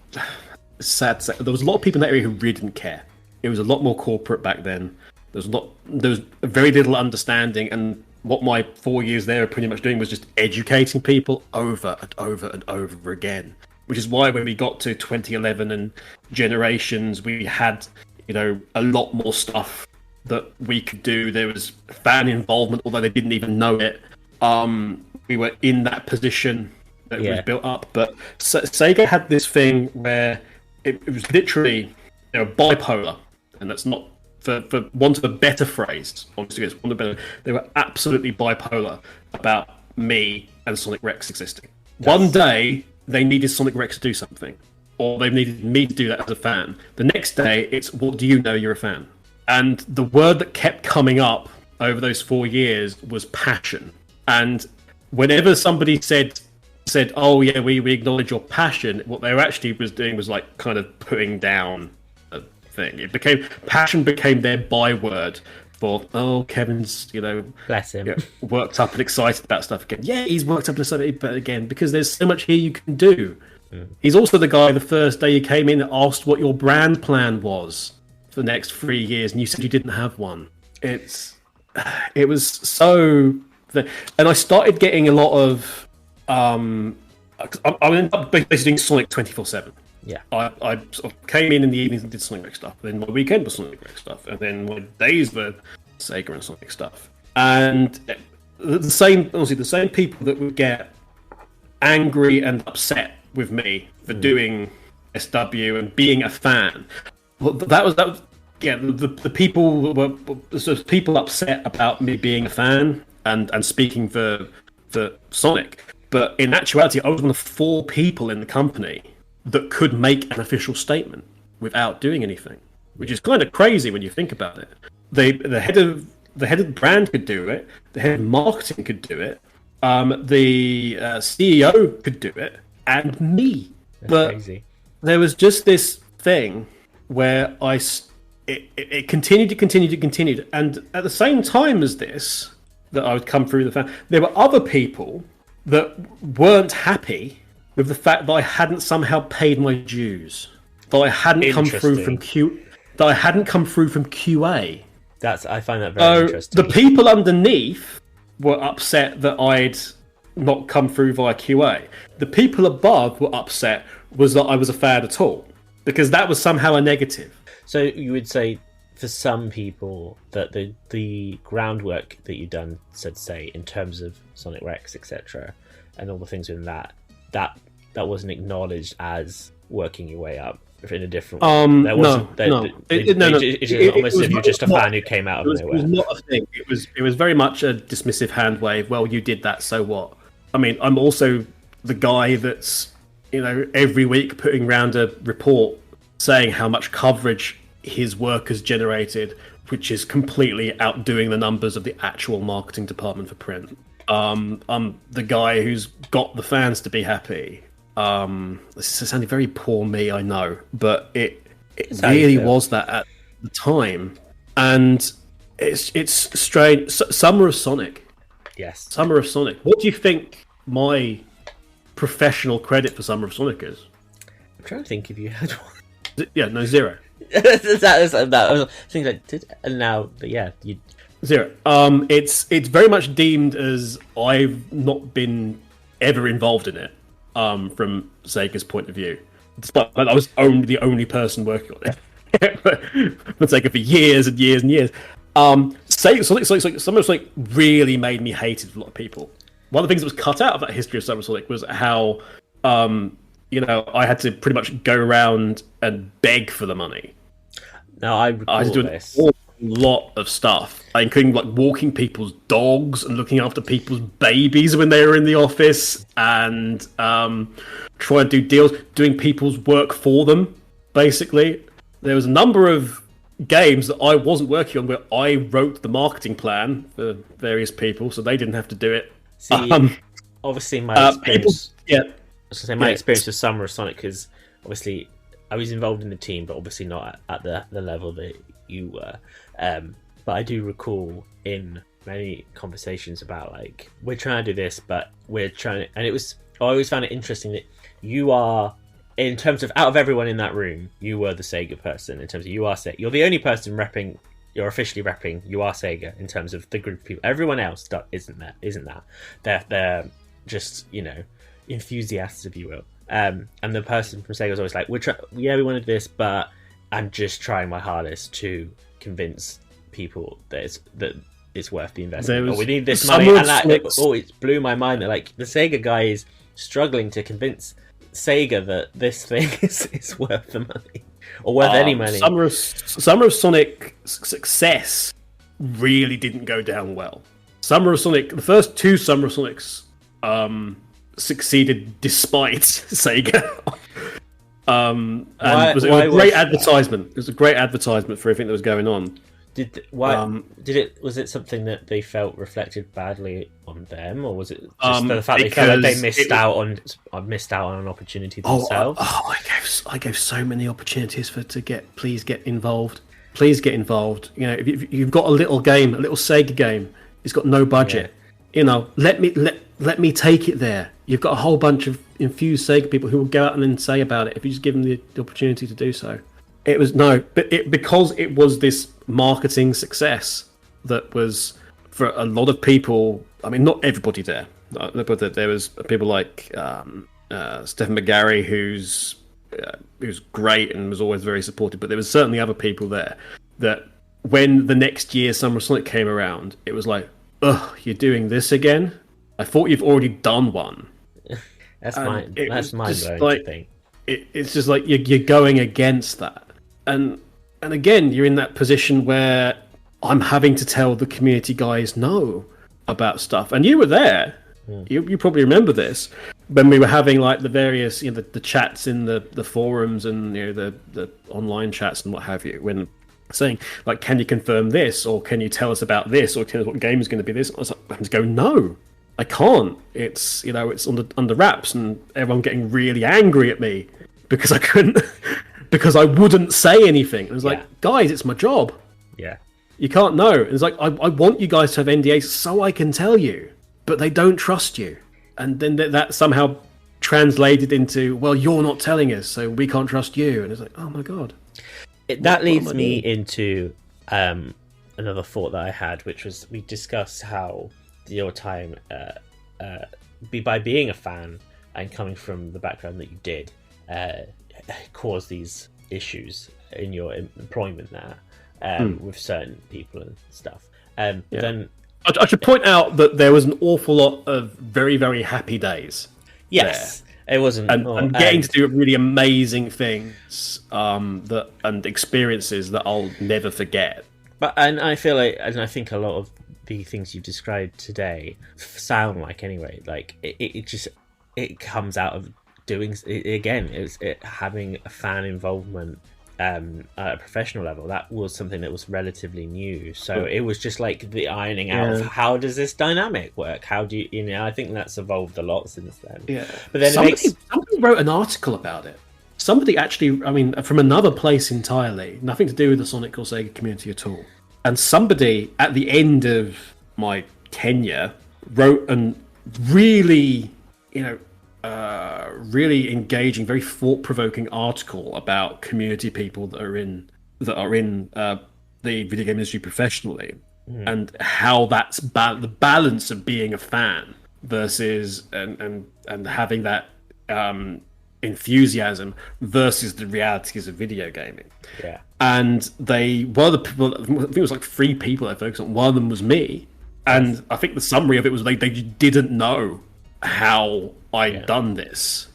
sad to say, there was a lot of people in that area who really didn't care. It was a lot more corporate back then. There was very little understanding, and what my 4 years there were pretty much doing was just educating people over and over and over again. Which is why when we got to 2011 and Generations, we had a lot more stuff that we could do. There was fan involvement, although they didn't even know it. We were in that position that was built up, but Sega had this thing where it was literally bipolar, and that's not for want of a better phrase. Honestly, they were absolutely bipolar about me and Sonic Rex existing. One day they needed Sonic Rex to do something, or they needed me to do that as a fan. The next day it's, what do you know, you're a fan. And the word that kept coming up over those 4 years was passion. And whenever somebody said, "Oh yeah, we acknowledge your passion," what they were actually was doing was like kind of putting down a thing. Passion became their byword for, oh, Kevin's bless him, worked up and excited about stuff again. Yeah, he's worked up and excited, but again, because there's so much here you can do. He's also the guy the first day you came in and asked what your brand plan was for the next 3 years, and you said you didn't have one. It was so... And I started getting a lot of... I ended up basically doing Sonic 24/7. Yeah. I sort of came in the evenings and did Sonic Rex stuff. Then my weekend was Sonic Rex stuff. And then my days were Sega and Sonic stuff. And the same people that would get angry and upset with me for doing SW and being a fan. Well, that was the people were sort of people upset about me being a fan and speaking for Sonic. But in actuality, I was one of 4 people in the company that could make an official statement without doing anything, which is kind of crazy when you think about it. The head of the brand could do it. The head of marketing could do it. The CEO could do it, and me. But crazy. There was just this thing where it continued, and at the same time as this, that I would come through the fan, there were other people that weren't happy with the fact that I hadn't somehow paid my dues, that I hadn't come through from QA. I find that very interesting. The people underneath were upset that I'd not come through via QA. The people above were upset was that I was a fan at all, because that was somehow a negative. So you would say, for some people, that the groundwork that you've done, so to say, in terms of Sonic Rex, etc., and all the things within that wasn't acknowledged as working your way up in a different way. No. It's almost as if you're just a fan who came out of nowhere. It was not a thing. It was very much a dismissive hand wave. Well, you did that, so what? I mean, I'm also the guy that's, every week putting around a report saying how much coverage his work has generated, which is completely outdoing the numbers of the actual marketing department for print. I'm the guy who's got the fans to be happy. This is sounding very poor me, I know, but it really was that at the time, and it's strange. Summer of Sonic. Yes. Summer of Sonic. What do you think my professional credit for Summer of Sonic is? I'm trying to think if you had one. Yeah, no, 0. that things I did, and now, but yeah, you 0. It's very much deemed as I've not been ever involved in it. From Sega's point of view, despite I was the only person working on it for Sega for years and years and years. Summer of Sonic really made me hated a lot of people. One of the things that was cut out of that history of Summer of Sonic was how I had to pretty much go around and beg for the money. Now I was doing this. A lot of stuff, including like walking people's dogs and looking after people's babies when they were in the office, and trying to do deals, doing people's work for them. Basically, there was a number of games that I wasn't working on where I wrote the marketing plan for various people, so they didn't have to do it. See, obviously, my experience. My experience with Summer of Sonic is obviously I was involved in the team, but obviously not at the level that you were. But I do recall in many conversations about like, we're trying to do this, but we're trying to, and I always found it interesting that you are, in terms of out of everyone in that room, you were the Sega person. In terms of you're the only person repping. You're officially repping. You are Sega in terms of the group of people. Everyone else isn't that. They're just enthusiasts, if you will. And the person from Sega was always like, we wanted this, but I'm just trying my hardest to convince people that it's worth the investment. We need this money, and it blew my mind that like the Sega guy is struggling to convince Sega that this thing is worth the money or worth any money. Summer of Sonic success really didn't go down well. Summer of Sonic, the first 2 Summer of Sonics succeeded despite Sega. And it was a great advertisement. It was a great advertisement for everything that was going on. Was it something that they felt reflected badly on them, or was it just the fact they felt like they missed out on an opportunity themselves? I gave so many opportunities please get involved. Please get involved. If you've got a little Sega game, it's got no budget. Yeah. let me take it there. You've got a whole bunch of infused Sega people who will go out and then say about it if you just give them the opportunity to do so. It was because it was this marketing success that was for a lot of people. I mean, not everybody there, but there was people like Stephen McGarry, who's great and was always very supportive. But there was certainly other people there that when the next year Summer of Sonic came around, it was like, ugh, you're doing this again? I thought you've already done one. That's mind blowing, like, to think. It's just like you're going against that. And again, you're in that position where I'm having to tell the community guys no about stuff. And you were there. You probably remember this when we were having like the various, the chats in the forums and the online chats and what have you. When saying like, can you confirm this, or can you tell us about this, or tell us what game is going to be this? I was like, I'm just going, no, I can't. It's it's under wraps, and everyone getting really angry at me because I couldn't, because I wouldn't say anything. And it was like, guys, it's my job. Yeah, you can't know. It's like I want you guys to have NDAs so I can tell you, but they don't trust you, and then that somehow translated into, well, you're not telling us, so we can't trust you. And it's like, oh my god. That leads me into another thought that I had, which was we discussed how your time by being a fan and coming from the background that you did caused these issues in your employment there with certain people and stuff. But then I should point out that there was an awful lot of very, very happy days. Yes. There. It wasn't, and getting to do really amazing things and experiences that I'll never forget. And I feel like, and I think a lot of the things you've described today sound like, anyway, like it comes out of doing again. It's having a fan involvement at a professional level. That was something that was relatively new, so it was just like the ironing out of how does this dynamic work, how do you I think that's evolved a lot since then. But then somebody wrote an article about it. Somebody actually, I mean, from another place entirely, nothing to do with the Sonic or Sega community at all, and somebody at the end of my tenure wrote a really really engaging, very thought-provoking article about community people that are in the video game industry professionally, and how that's the balance of being a fan versus and having that enthusiasm versus the realities of video gaming. Yeah. And one of the people, I think it was like 3 people I focused on. One of them was me, and I think the summary of it was like they didn't know how I'd done this.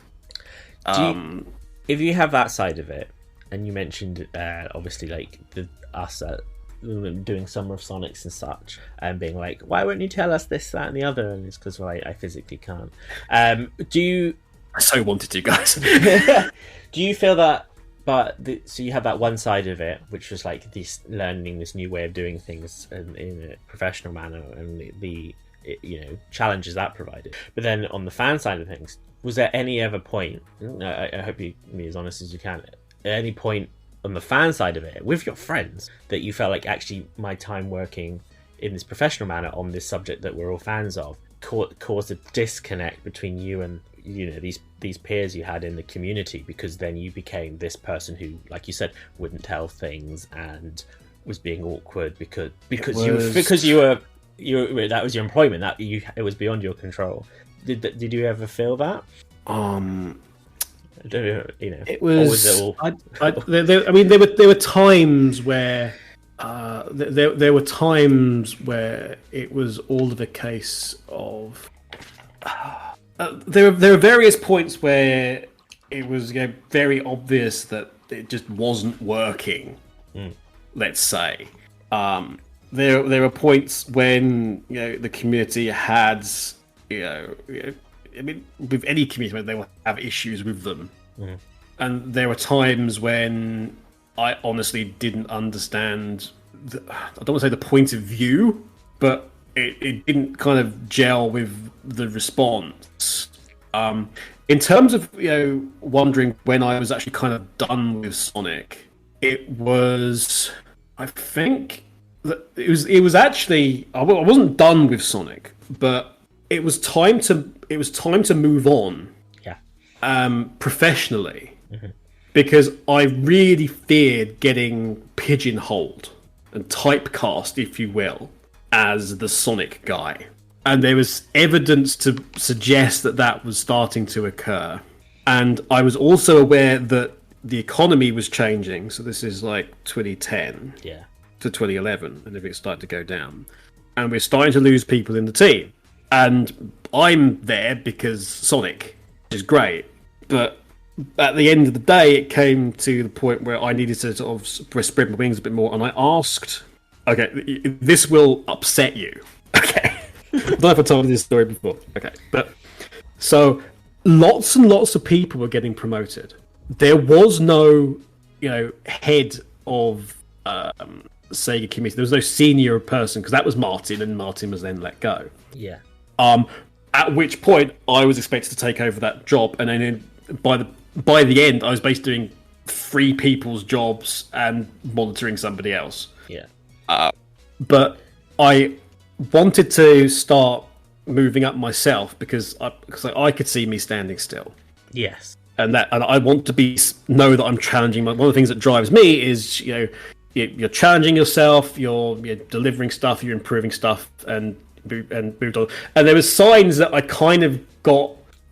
If you have that side of it, and you mentioned obviously like us doing Summer of Sonics and such, and being like, why won't you tell us this, that, and the other? And it's because I physically can't. Do you? I so wanted to, guys. Do you feel that? So you have that one side of it, which was like this learning this new way of doing things in a professional manner, and the challenges that provided. But then on the fan side of things, was there any other point, I hope you can be as honest as you can, at any point on the fan side of it with your friends that you felt like, actually my time working in this professional manner on this subject that we're all fans of caused a disconnect between you and these peers you had in the community, because then you became this person who, like you said, wouldn't tell things and was being awkward because you were that was your employment, that it was beyond your control. Did you ever feel that? It was. There were times where there were times where it was all of a case of. There were various points where it was very obvious that it just wasn't working. Let's say. There were points when the community had with any community they will have issues with them, and there were times when I honestly didn't understand. I don't want to say the point of view, but it didn't kind of gel with the response. In terms of wondering when I was actually kind of done with Sonic, it was, I think. It was actually, I wasn't done with Sonic, but it was time to move on. Yeah. Professionally, because I really feared getting pigeonholed and typecast, if you will, as the Sonic guy. And there was evidence to suggest that that was starting to occur. And I was also aware that the economy was changing. So this is like 2010 to 2011, and everything started to go down. And we're starting to lose people in the team. And I'm there because Sonic, which is great. But at the end of the day, it came to the point where I needed to sort of spread my wings a bit more. And I asked, okay, this will upset you. Okay. I don't know if I told you this story before. Okay. But so lots and lots of people were getting promoted. There was no, head of Sega community. There was no senior person, because that was Martin, and Martin was then let go. Yeah. At which point I was expected to take over that job, and then by the end I was basically doing 3 people's jobs and monitoring somebody else. Yeah. But I wanted to start moving up myself because I could see me standing still. Yes. And I want to know that I'm challenging. One of the things that drives me is you're challenging yourself, you're delivering stuff, you're improving stuff, and moved on. And there was signs that I kind of got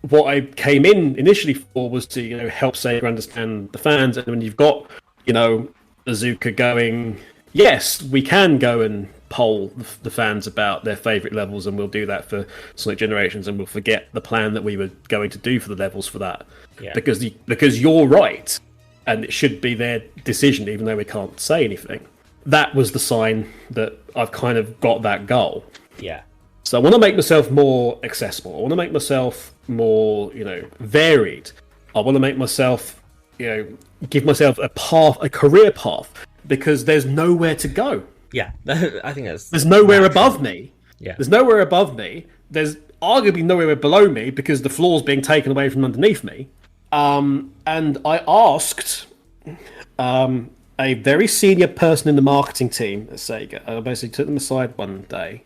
what I came in initially for was to help Sega understand the fans. And when you've got Azuka going, yes, we can go and poll the fans about their favourite levels, and we'll do that for Sonic Generations, and we'll forget the plan that we were going to do for the levels for that. Yeah. Because you're right, and it should be their decision, even though we can't say anything. That was the sign that I've kind of got that goal. Yeah. So I want to make myself more accessible. I want to make myself more, varied. I want to make myself, give myself a career path, because there's nowhere to go. Yeah, I think there's nowhere above me. Yeah. There's nowhere above me. There's arguably nowhere below me because the floor's being taken away from underneath me. And I asked a very senior person in the marketing team at Sega. I basically took them aside one day.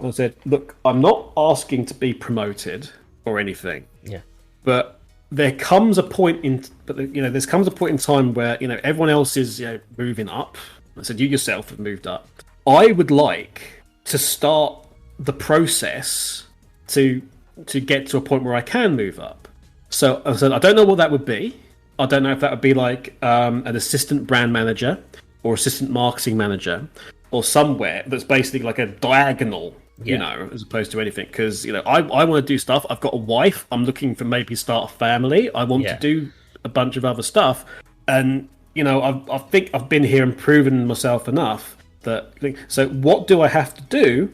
I said, "Look, I'm not asking to be promoted or anything. Yeah. But there comes a point in time where everyone else is moving up." I said, "You yourself have moved up. I would like to start the process to get to a point where I can move up." So I said, "I don't know what that would be. I don't know if that would be like an assistant brand manager or assistant marketing manager, or somewhere that's basically like a diagonal, as opposed to anything. Because I want to do stuff. I've got a wife. I'm looking for maybe start a family. I want to do a bunch of other stuff, and." I think I've been here and proven myself enough that. So, what do I have to do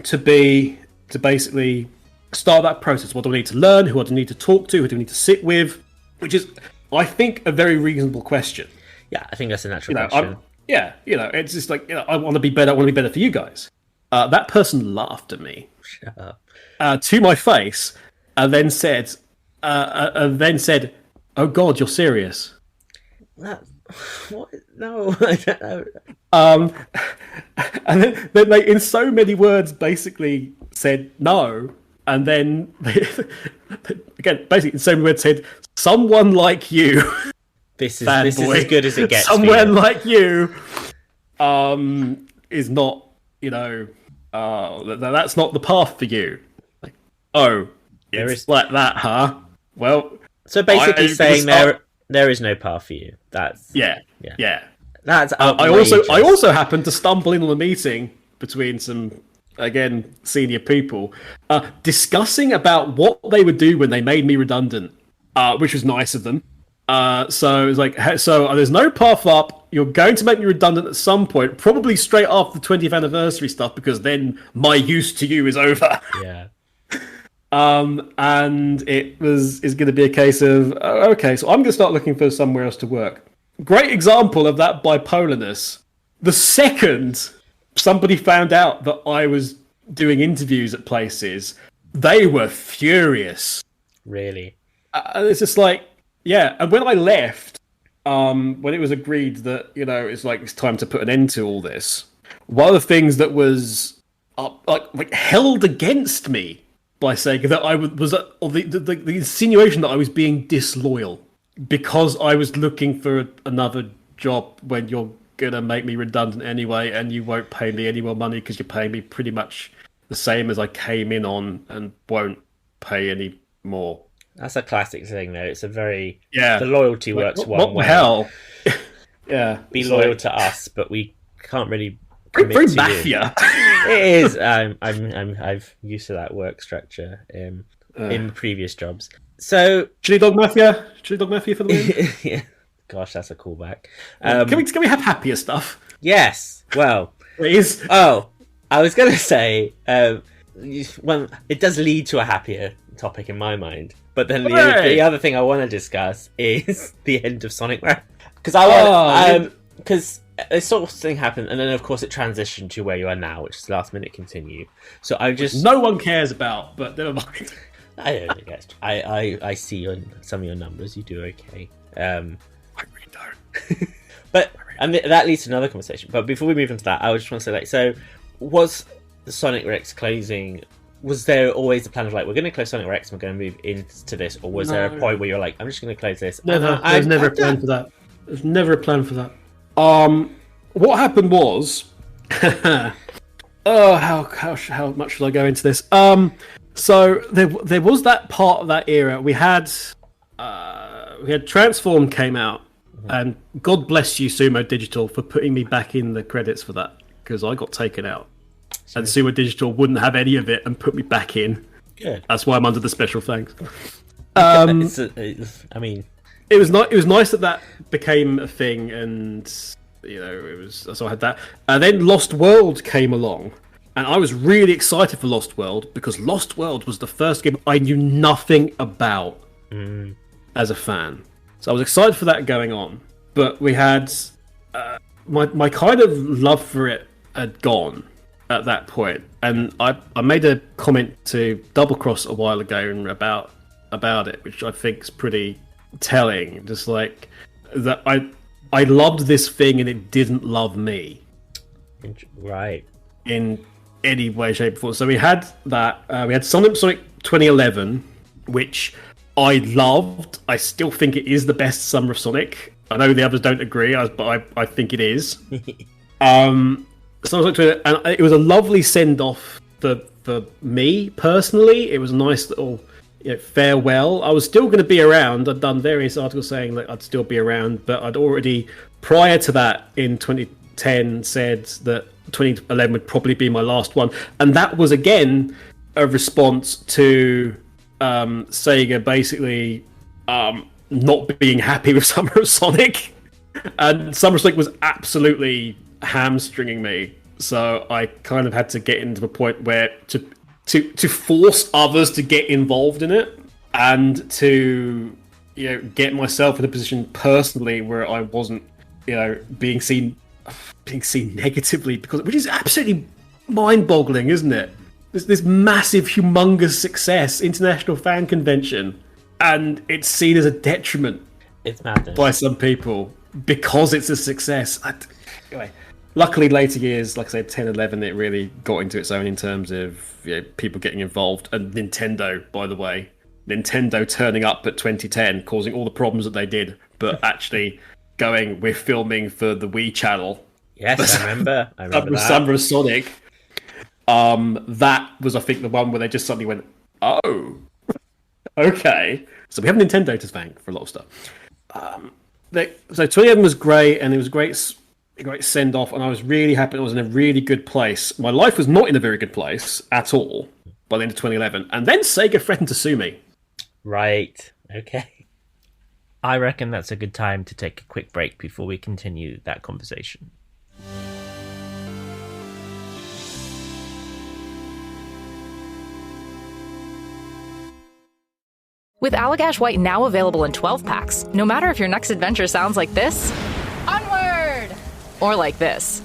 to basically start that process? What do I need to learn? Who do I need to talk to? Who do I need to sit with? Which is, I think, a very reasonable question. Yeah, I think that's a natural question. It's just like I want to be better. I want to be better for you guys. That person laughed at me, Shut up. to my face, and then said, "Oh God, you're serious." What? No, I don't know. And then they, in so many words, basically said no, and then again, basically in so many words, said, "Someone like you, this is as good as it gets. Someone like you, is not, that's not the path for you." Like, oh, it's like that, huh? Well, so basically saying there is no path for you. That's yeah. That's outrageous. I also happened to stumble in on a meeting between some senior people discussing about what they would do when they made me redundant, which was nice of them. So it was like, so there's no path up. You're going to make me redundant at some point, probably straight after the 20th anniversary stuff, because then my use to you is over. Yeah. And is going to be a case of, okay, so I'm going to start looking for somewhere else to work. Great example of that bipolarness. The second somebody found out that I was doing interviews at places, they were furious. Really? And it's just like, yeah. And when I left, when it was agreed that, it's time to put an end to all this, one of the things that was held against me by Sega that I was or the insinuation that I was being disloyal because I was looking for another job when you're gonna make me redundant anyway, and you won't pay me any more money because you're paying me pretty much the same as I came in on, and won't pay any more. That's a classic thing, though. It's a very The loyalty works one way. What the hell? Yeah, Be loyal to us, but we can't really commit very to mafia. You. It is. I've used to that work structure in previous jobs. So Chili Dog Mafia for the win. Yeah. Gosh, that's a callback. Can we have happier stuff? Yes. Well, please. Oh, I was going to say, well, it does lead to a happier topic in my mind. But then the other thing I want to discuss is the end of Sonic Run. Because this sort of thing happened, and then of course it transitioned to where you are now, which is last minute continue. So no one cares about, but never mind. I don't think that's. I see some of your numbers. You do okay. I really don't. But that leads to another conversation. But before we move into that, I just want to say, so was the Sonic Rex closing? Was there always a plan of we're going to close Sonic Rex and we're going to move into this, or was there a point where you're I'm just going to close this? Never. There's never a plan for that. There's never a plan for that. What happened was, how much should I go into this? So there was that part of that era. We had Transform came out, and God bless you, Sumo Digital, for putting me back in the credits for that, because I got taken out, and Sumo Digital wouldn't have any of it and put me back in. Good. That's why I'm under the special thanks. I mean, it was nice that became a thing, and it was. So I had that, and then Lost World came along. And I was really excited for Lost World because Lost World was the first game I knew nothing about as a fan. So I was excited for that going on. But we had... my kind of love for it had gone at that point. And I made a comment to Double Cross a while ago about it, which I think is pretty telling. Just like that I loved this thing and it didn't love me. Right. In any way, shape, or form. So we had that. We had Sonic 2011, which I loved. I still think it is the best Summer of Sonic. I know the others don't agree, but I think it is. Sonic 2011, and it was a lovely send off for me personally. It was a nice little farewell. I was still going to be around. I'd done various articles saying that I'd still be around, but I'd already prior to that in 2010 said that 2011 would probably be my last one, and that was again a response to Sega basically not being happy with Summer of Sonic, and Summer of Sonic was absolutely hamstringing me. So I kind of had to get into a point where to force others to get involved in it, and to get myself in a position personally where I wasn't being seen negatively, which is absolutely mind-boggling, isn't it? This massive, humongous success, international fan convention, and it's seen as a detriment. It's madness by some people because it's a success. Anyway, luckily, later years, like I said, 10, 11, it really got into its own in terms of people getting involved, and Nintendo, by the way, Nintendo turning up at 2010, causing all the problems that they did, but actually going, we're filming for the Wii channel. Yes, I remember that. Summer of Sonic. That was, I think, the one where they just suddenly went, oh, okay. So we have Nintendo to thank for a lot of stuff. So 2011 was great, and it was a great send off, and I was really happy. I was in a really good place. My life was not in a very good place at all by the end of 2011, and then Sega threatened to sue me. Right. Okay. I reckon that's a good time to take a quick break before we continue that conversation. With Allagash White now available in 12 packs, no matter if your next adventure sounds like this, onward, or like this,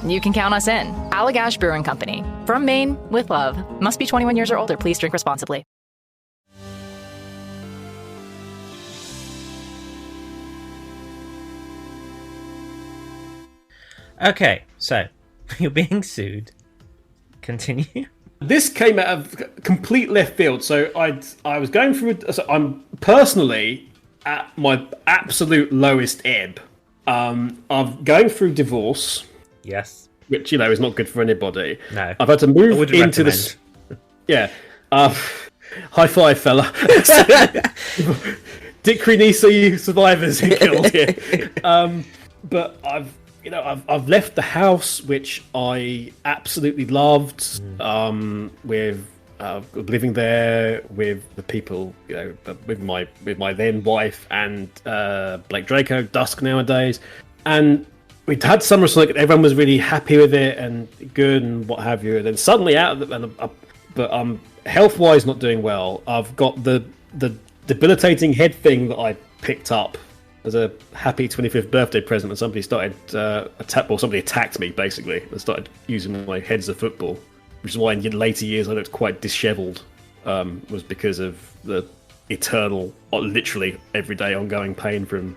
you can count us in. Allagash Brewing Company. From Maine, with love. Must be 21 years or older. Please drink responsibly. Okay, so you're being sued. Continue. This came out of complete left field. So I was going through. So I'm personally at my absolute lowest ebb. I'm going through divorce. Yes. Which is not good for anybody. No. I've had to move into this. Yeah. High five, fella. Dick Renisa, you survivors who killed here. But I've left the house, which I absolutely loved. With living there with the people, with my then wife and Blake Draco, Dusk nowadays, and we'd had Summer Sonic. Everyone was really happy with it and good and what have you. And then suddenly but health-wise not doing well. I've got the debilitating head thing that I picked up as a happy 25th birthday present, and somebody started somebody attacked me basically and started using my head as a football, which is why in later years I looked quite dishevelled. Was because of the eternal, literally everyday ongoing pain from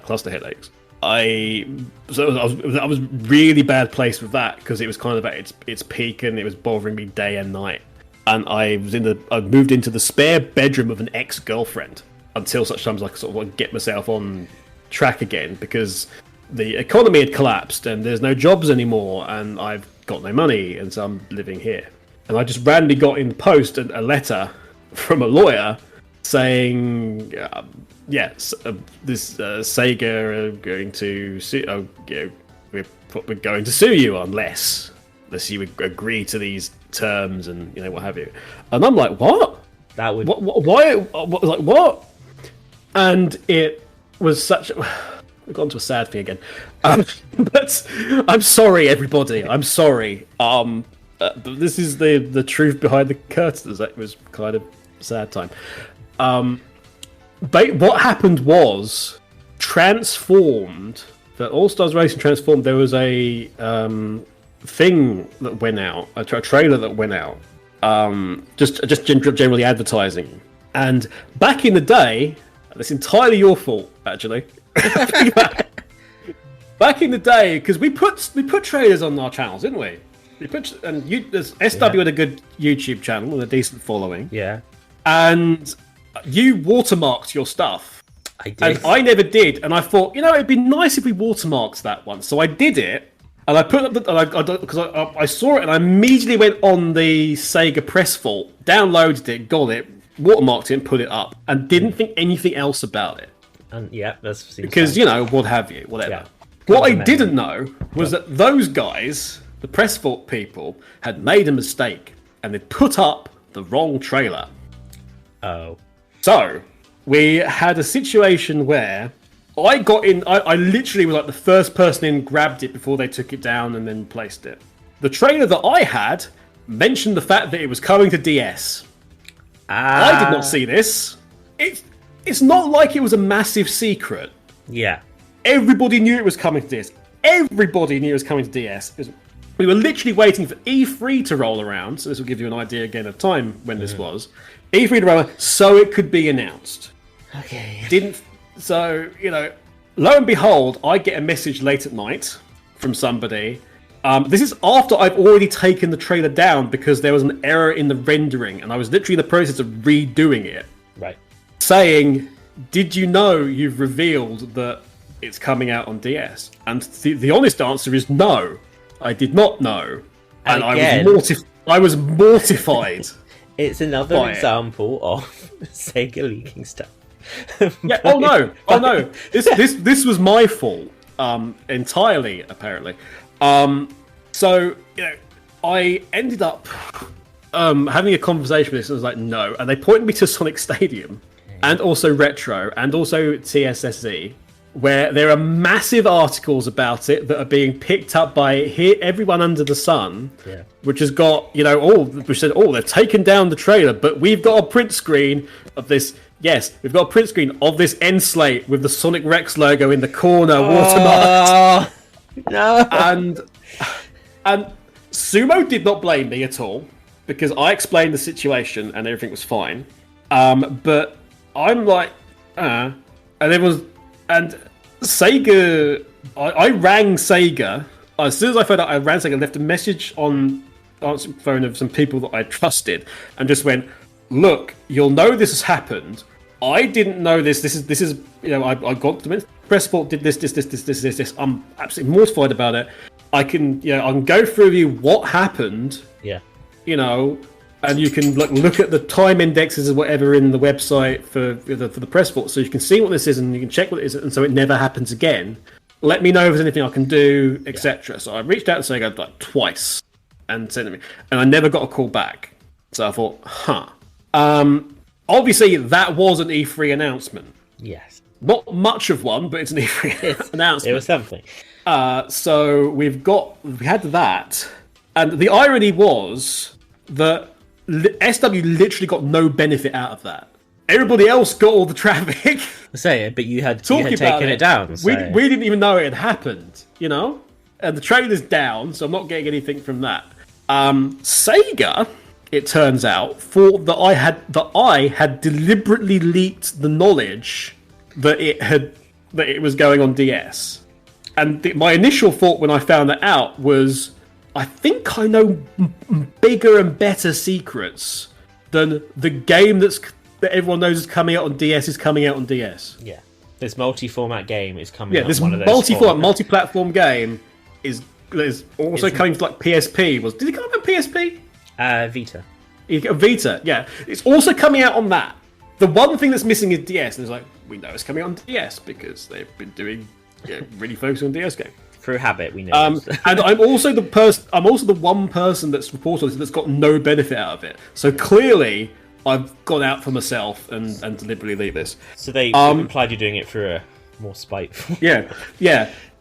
cluster headaches. I was really bad place with that because it was kind of at its peak and it was bothering me day and night. And I moved into the spare bedroom of an ex-girlfriend until such times I could sort of get myself on track again, because the economy had collapsed and there's no jobs anymore and I've got no money, and so I'm living here. And I just randomly got in the post a letter from a lawyer saying, this Sega are going to sue. We're going to sue you unless you agree to these terms and what have you. And I'm like, what? That would why? What? And it was such. We've gone to a sad thing again. But I'm sorry, everybody. I'm sorry. But this is the truth behind the curtains. It was kind of a sad time. What happened was Transformed. The All Stars Racing Transformed. There was a thing that went out, a trailer that went out. Just generally advertising. And back in the day, that's entirely your fault, actually. Back in the day, because we put trailers on our channels, didn't we? SW had a good YouTube channel with a decent following. Yeah. And you watermarked your stuff. I did. And I never did. And I thought, it'd be nice if we watermarked that one. So I did it. And I put up because I saw it and I immediately went on the Sega press vault, downloaded it, got it, watermarked it, and put it up, and didn't think anything else about it. Yeah, that's because what have you, whatever. Yeah. What I didn't know was that those guys, the press vault people, had made a mistake and they'd put up the wrong trailer. Oh. So we had a situation where I got in. I literally was like the first person in, grabbed it before they took it down and then placed it. The trailer that I had mentioned the fact that it was coming to DS. I did not see this. It's not like it was a massive secret. Yeah. Everybody knew it was coming to DS. Everybody knew it was coming to DS. We were literally waiting for E3 to roll around, so this will give you an idea again of time when this was. E3 to roll around, so it could be announced. Okay. So, lo and behold, I get a message late at night from somebody. This is after I've already taken the trailer down because there was an error in the rendering, and I was literally in the process of redoing it. Right. Saying, did you know you've revealed that it's coming out on DS? And the honest answer is no, I did not know. And I was mortified. It's another example of Sega leaking stuff. Yeah. Oh no. This was my fault entirely, apparently. So I ended up having a conversation with this, and I was like, no. And they pointed me to Sonic Stadium, and also Retro, and also TSSE, where there are massive articles about it that are being picked up by everyone under the sun, which has got which said, they've taken down the trailer, but we've got a print screen of this. Yes, we've got a print screen of this end slate with the Sonic Rex logo in the corner, watermarked. No. And Sumo did not blame me at all because I explained the situation and everything was fine. But I'm like, and Sega. I rang Sega as soon as I found out. I rang Sega, left a message on answering phone of some people that I trusted, and just went, "Look, you'll know this has happened. I didn't know this. This is I got the press report, did this. I'm absolutely mortified about it. I can go through with you what happened. Yeah. And you can look at the time indexes or whatever in the website for the press report, so you can see what this is and you can check what it is, and so it never happens again. Let me know if there's anything I can do, etc." So I reached out to Sega like twice and sent me, and I never got a call back. So I thought, obviously that was an E3 announcement. Yes. Not much of one, but it's an E3 announcement. It was something. So we had that, and the irony was that SW literally got no benefit out of that. Everybody else got all the traffic. But you had taken it down. So. We didn't even know it had happened, And the trailer's down, so I'm not getting anything from that. Sega, it turns out, thought that I had deliberately leaked the knowledge that it was going on DS. And my initial thought when I found that out was, I think I know bigger and better secrets than the game that everyone knows is coming out on DS is coming out on DS. Yeah, this multi-format game is coming out this on one of those multi-format, multi-platform game is also coming to like PSP. Did it come out on PSP? Vita. Vita, yeah. It's also coming out on that. The one thing that's missing is DS, and it's like, we know it's coming out on DS because they've been doing really focusing on DS games. Through habit, we know. And I'm also the one person that's reported that's got no benefit out of it. So clearly, I've gone out for myself and deliberately leave this. So they implied you're doing it for a more spiteful. Yeah.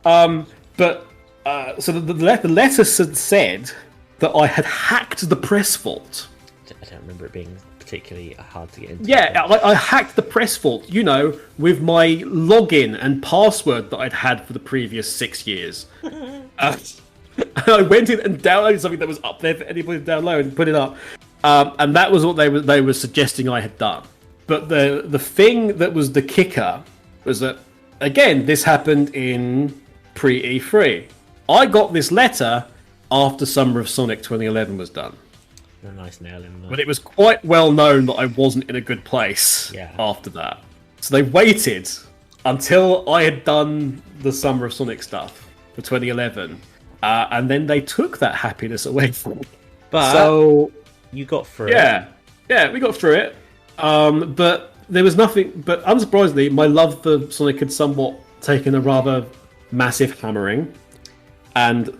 So the letter said that I had hacked the press vault. I don't remember it being particularly hard to get into. Yeah, I hacked the press vault, with my login and password that I'd had for the previous 6 years. I went in and downloaded something that was up there for anybody to download and put it up. And that was what they were suggesting I had done. But the thing that was the kicker was that, again, this happened in pre-E3. I got this letter after Summer of Sonic 2011 was done. A nice nail in there. But it was quite well known that I wasn't in a good place after that. So they waited until I had done the Summer of Sonic stuff for 2011. And then they took that happiness away from me. But you got through it. Yeah, we got through it. But there was nothing. But unsurprisingly, my love for Sonic had somewhat taken a rather massive hammering. And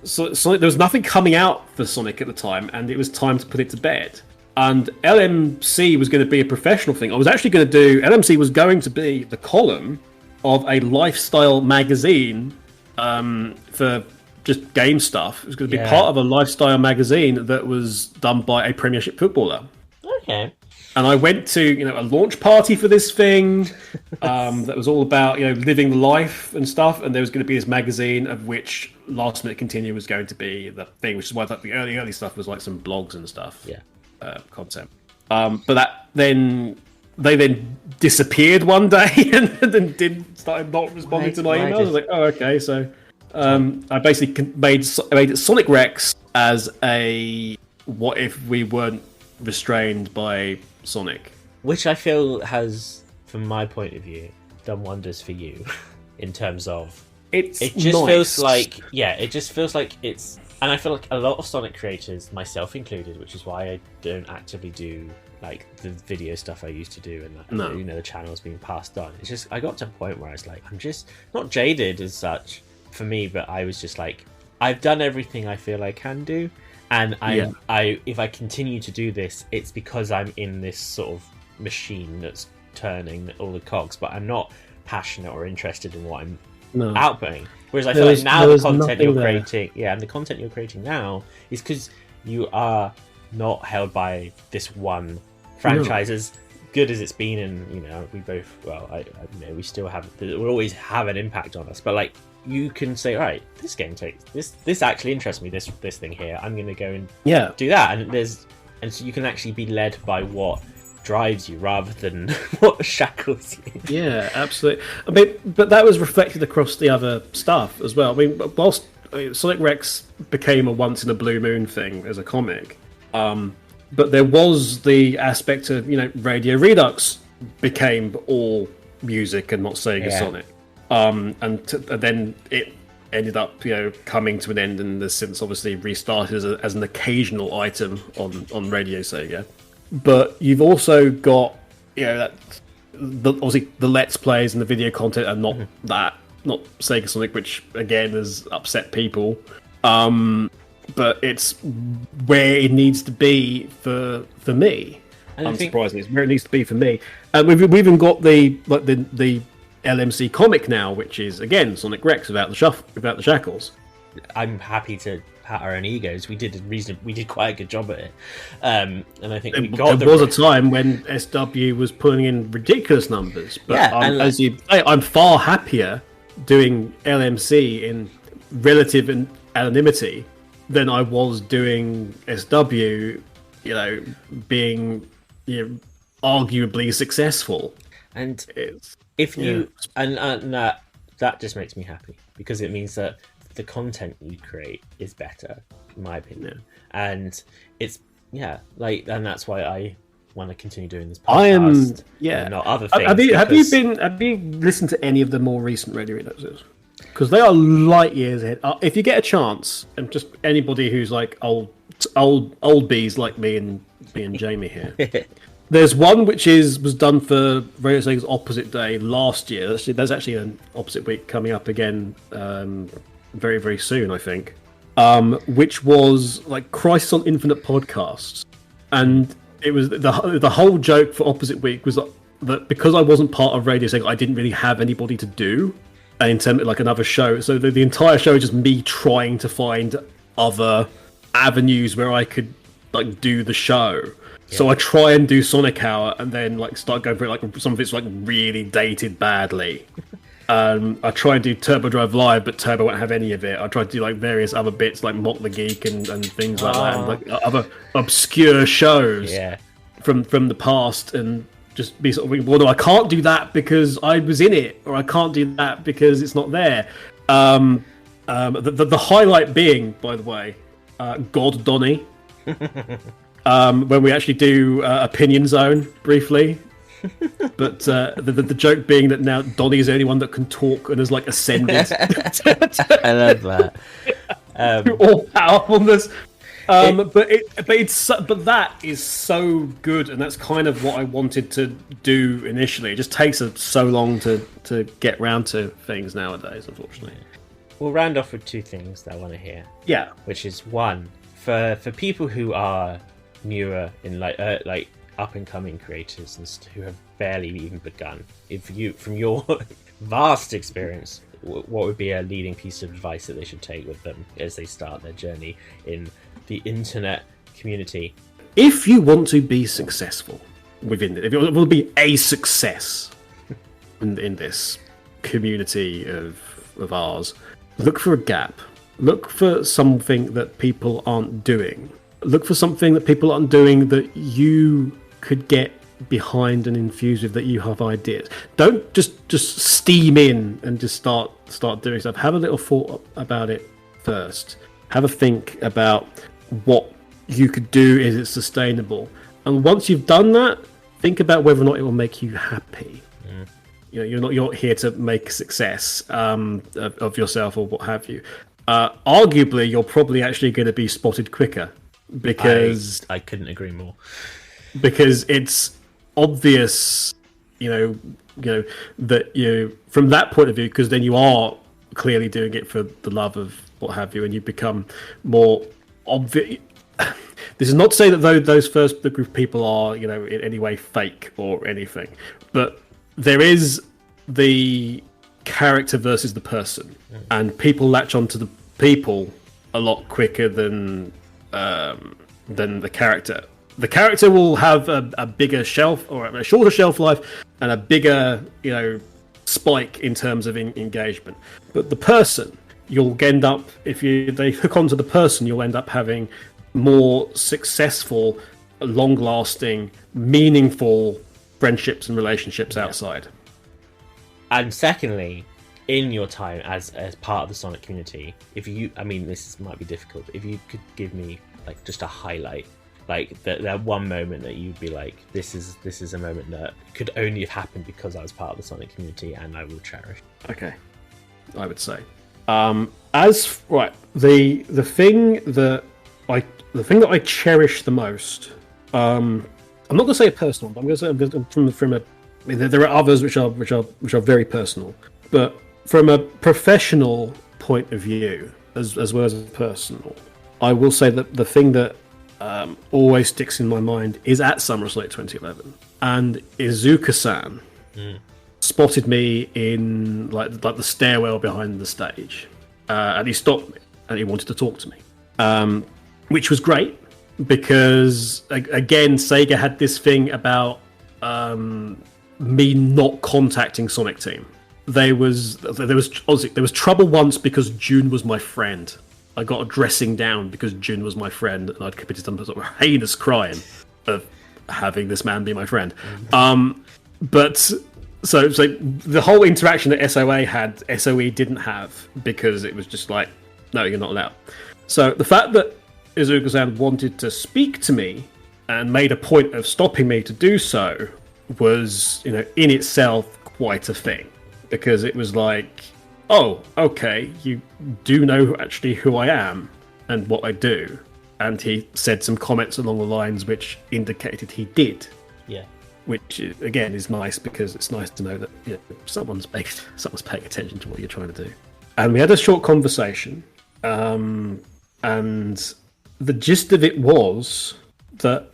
so there was nothing coming out for Sonic at the time, and it was time to put it to bed. And LMC was going to be a professional thing. LMC was going to be the column of a lifestyle magazine for just game stuff. It was going to be part of a lifestyle magazine that was done by a Premiership footballer. Okay. And I went to a launch party for this thing that was all about living the life and stuff. And there was going to be this magazine of which Last Minute Continue was going to be the thing, which is why I thought the early stuff was like some blogs and stuff. Yeah. Content. But they then disappeared one day and then started not responding to my emails. I was like, oh, okay. So I basically made it Sonic Rex as a what if we weren't restrained by Sonic, which I feel has, from my point of view, done wonders for you in terms of it just feels like it's, and I feel like a lot of Sonic creators, myself included, which is why I don't actively do like the video stuff I used to do, and the channel's being passed on. It's just I got to a point where I was like, I'm just not jaded as such for me, but I was just like, I've done everything I feel I can do. And if I continue to do this, it's because I'm in this sort of machine that's turning all the cogs, but I'm not passionate or interested in what I'm outputting. Whereas I feel like now the content you're creating, and the content you're creating now is because you are not held by this one franchise, as good as it's been, and we both, we still have, it will always have an impact on us, but like, you can say, right, this game takes this actually interests me, this thing here, I'm going to go and do that, and so you can actually be led by what drives you rather than what shackles you. Yeah, absolutely. I mean, but that was reflected across the other stuff as well. I mean, whilst Sonic Rex became a once in a blue moon thing as a comic, but there was the aspect of Radio Redux became all music and not Sega Sonic, and then it ended up coming to an end and has since obviously restarted as an occasional item on Radio Sega. But you've also got obviously the Let's Plays and the video content are not not Sega Sonic, which again has upset people. But it's where it needs to be for me. And unsurprisingly, it's where it needs to be for me. And we've even got the LMC comic now, which is again Sonic Rex without the shackles. I'm happy to pat our own egos. We did quite a good job at it, and I think there was a time when SW was putting in ridiculous numbers. But as you say, I'm far happier doing LMC in relative anonymity than I was doing SW. Being arguably successful. And if you and that just makes me happy, because it means that the content you create is better, in my opinion. And it's and that's why I want to continue doing this podcast. And not other things. Have you listened to any of the more recent Radio Reduxes? Because they are light years ahead. If you get a chance, and just anybody who's like old bees like me and Jamie here. There's one which was done for Radio Sega's Opposite Day last year. There's actually an Opposite Week coming up again very, very soon, I think. Which was like Crisis on Infinite Podcasts. And it was the whole joke for Opposite Week was that because I wasn't part of Radio Sega, I didn't really have anybody to do in terms of like another show. So the entire show is just me trying to find other avenues where I could like do the show. So I try and do Sonic Hour and then like start going for it, like some of it's like really dated badly. I try and do Turbo Drive Live, but Turbo won't have any of it. I try to do like various other bits like Mock the Geek and things like that, and like other obscure shows from the past, and just be sort of, well, no, I can't do that because I was in it, or I can't do that because it's not there. The highlight being, by the way, God Donny. When we actually do Opinion Zone briefly, but the joke being that now Donnie is the only one that can talk and has like ascended. I love that. All powerfulness. But that is so good, and that's kind of what I wanted to do initially. It just takes so long to get round to things nowadays, unfortunately. We'll round off with two things that I want to hear. Yeah, which is one for people who are newer in like up and coming creators and who have barely even begun. If you, from your vast experience, what would be a leading piece of advice that they should take with them as they start their journey in the internet community? If you want to be successful within it, if you want to be a success in this community of ours, look for a gap. Look for something that people aren't doing. Look for something that people aren't doing that you could get behind and infuse with, that you have ideas. Don't just steam in and just start doing stuff. Have a little thought about it first. Have a think about what you could do. Is it sustainable? And once you've done that, think about whether or not it will make you happy. You're not here to make success of yourself or what have you. Arguably, you're probably actually going to be spotted quicker. Because I couldn't agree more. Because it's obvious, that from that point of view, because then you are clearly doing it for the love of what have you, and you become more obvious. This is not to say that the group of people are, in any way fake or anything, but there is the character versus the person, and people latch onto the people a lot quicker than the character. The character will have a bigger shelf or a shorter shelf life and a bigger, spike in terms of engagement. But the person, you'll end up, if they hook onto the person, you'll end up having more successful, long-lasting, meaningful friendships and relationships outside. And secondly, in your time as part of the Sonic community, if you, I mean, might be difficult, if you could give me like just a highlight, like that one moment that you'd be like, this is a moment that could only have happened because I was part of the Sonic community and I will cherish. Okay, I would say, the thing that I cherish the most. I'm not going to say a personal, but I'm going to say from a. I mean, there are others which are very personal, but from a professional point of view, as well as a personal, I will say that the thing that always sticks in my mind is at Summer of Sonic 2011, and Izuka-san spotted me in like the stairwell behind the stage, and he stopped me and he wanted to talk to me, which was great because again Sega had this thing about me not contacting Sonic Team. There was trouble once because June was my friend. I got a dressing down because June was my friend, and I'd committed some sort of heinous crime of having this man be my friend. But so the whole interaction that SOE didn't have because it was just like, no, you're not allowed. So the fact that Izuka-san wanted to speak to me and made a point of stopping me to do so was, in itself quite a thing, because it was like, oh, okay, you do know actually who I am and what I do. And he said some comments along the lines which indicated he did. Yeah. Which, again, is nice because it's nice to know that someone's paying attention to what you're trying to do. And we had a short conversation. And the gist of it was that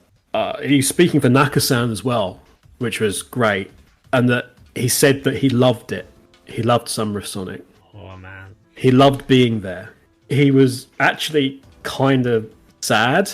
he's speaking for Naka-san as well, which was great. And that he said that he loved it. He loved Summer of Sonic. Oh, man. He loved being there. He was actually kind of sad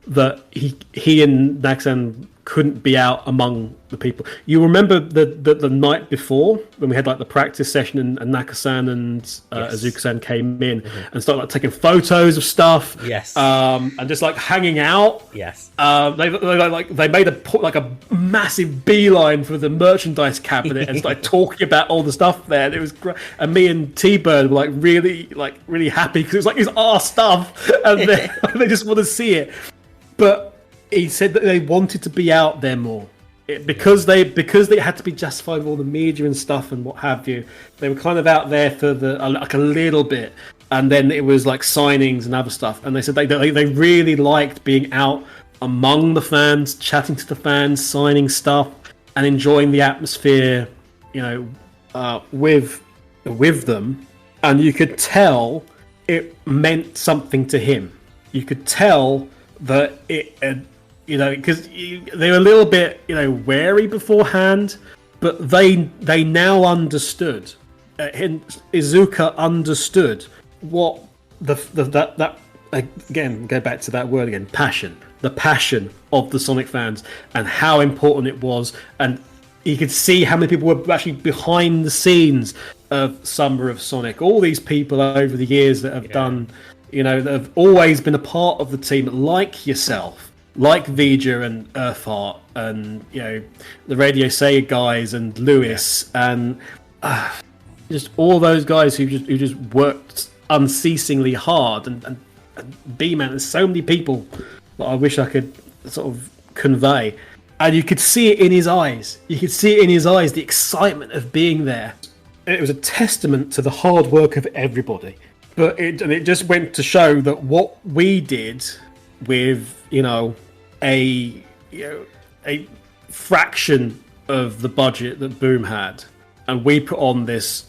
that he and Naka-san couldn't be out among the people. You remember the night before when we had like the practice session and Naka-san and Izuka-san came in and started like taking photos of stuff. Yes. And just like hanging out. Yes. They made a massive beeline for the merchandise cabinet and started talking about all the stuff there. And it was great. And me and T-Bird were really happy because it was like it's our stuff and they just want to see it. But he said that they wanted to be out there more because they had to be justified with all the media and stuff and what have you. They were kind of out there for like a little bit, and then it was like signings and other stuff. And they said they really liked being out among the fans, chatting to the fans, signing stuff, and enjoying the atmosphere, with them. And you could tell it meant something to him. You could tell that it. Because they were a little bit, wary beforehand, but they now understood. Izuka understood what that again. Go back to that word again. Passion. The passion of the Sonic fans and how important it was, and you could see how many people were actually behind the scenes of Summer of Sonic. All these people over the years that have done, that have always been a part of the team, like yourself. Like Vija and Earthheart and the Radio Sega guys and Lewis and just all those guys who just worked unceasingly hard and B-Man. There's so many people that I wish I could sort of convey, and you could see it in his eyes. You could see it in his eyes, the excitement of being there. It was a testament to the hard work of everybody. But it just went to show that what we did with a fraction of the budget that Boom had, and we put on this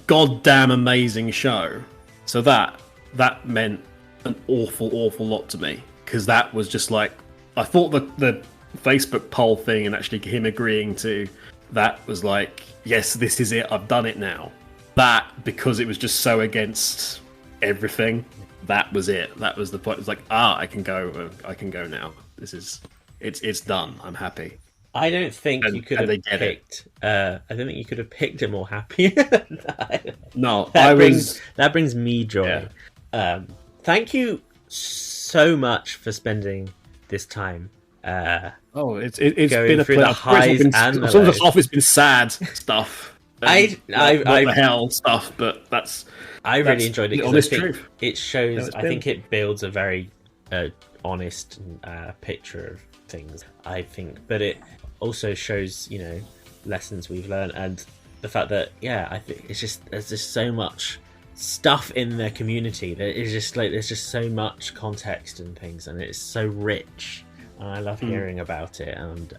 goddamn amazing show. So that meant an awful lot to me, because that was just like, I thought the Facebook poll thing and actually him agreeing to that was like, yes, this is it, I've done it now. That, because it was just so against everything, that was it. That was the point. It was like, I can go now. It's done. I'm happy. I don't think you could have picked. I don't think you could have picked a more happy. No, that brings me joy. Yeah. Thank you so much for spending this time. It's going been a through the highs and the lows. Some of the stuff has been sad stuff. I what the hell stuff, but I really enjoyed it. The 'Cause honest I think truth. it shows. No, it's I think it builds a very honest picture of things. I think, but it also shows lessons we've learned, and the fact that I think it's just there's just so much stuff in the community that is just like there's just so much context and things, and it's so rich. And I love hearing about it, and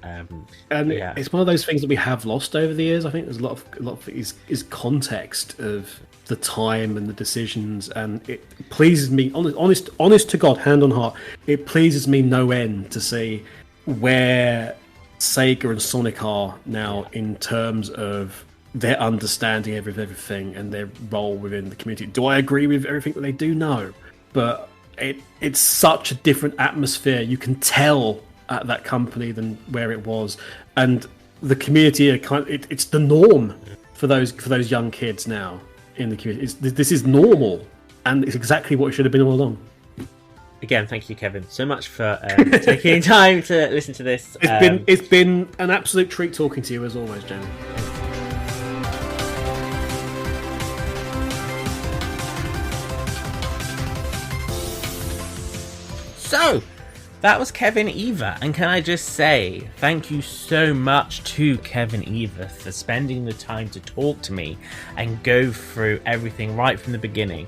it's one of those things that we have lost over the years. I think there's a lot of is context of the time and the decisions, and it pleases me, honest to God, hand on heart, it pleases me no end to see where Sega and Sonic are now in terms of their understanding of everything and their role within the community. Do I agree with everything that they do? No, but it's such a different atmosphere. You can tell at that company than where it was, and the community it's the norm for those young kids now in the community. This is normal, and it's exactly what it should have been all along. Again, thank you, Kevin, so much for taking time to listen to this. It's been an absolute treat talking to you as always, Jamie. So, that was Kevin Eva, and can I just say thank you so much to Kevin Eva for spending the time to talk to me and go through everything right from the beginning.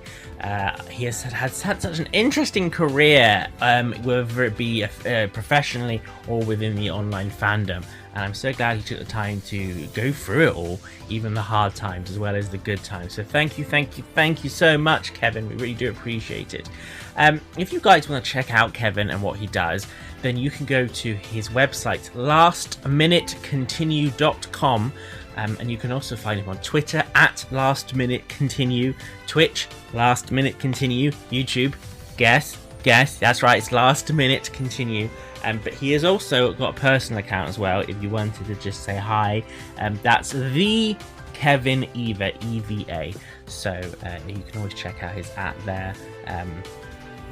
He has had such an interesting career, whether it be professionally or within the online fandom, and I'm so glad he took the time to go through it all, even the hard times as well as the good times. So thank you so much, Kevin. We really do appreciate it. If you guys want to check out Kevin and what he does, then you can go to his website, lastminutecontinue.com, and you can also find him on Twitter at lastminutecontinue, Twitch lastminutecontinue, YouTube guess that's right, it's lastminutecontinue. But he has also got a personal account as well if you wanted to just say hi. That's the Kevin Eva, EVA. So you can always check out his at there.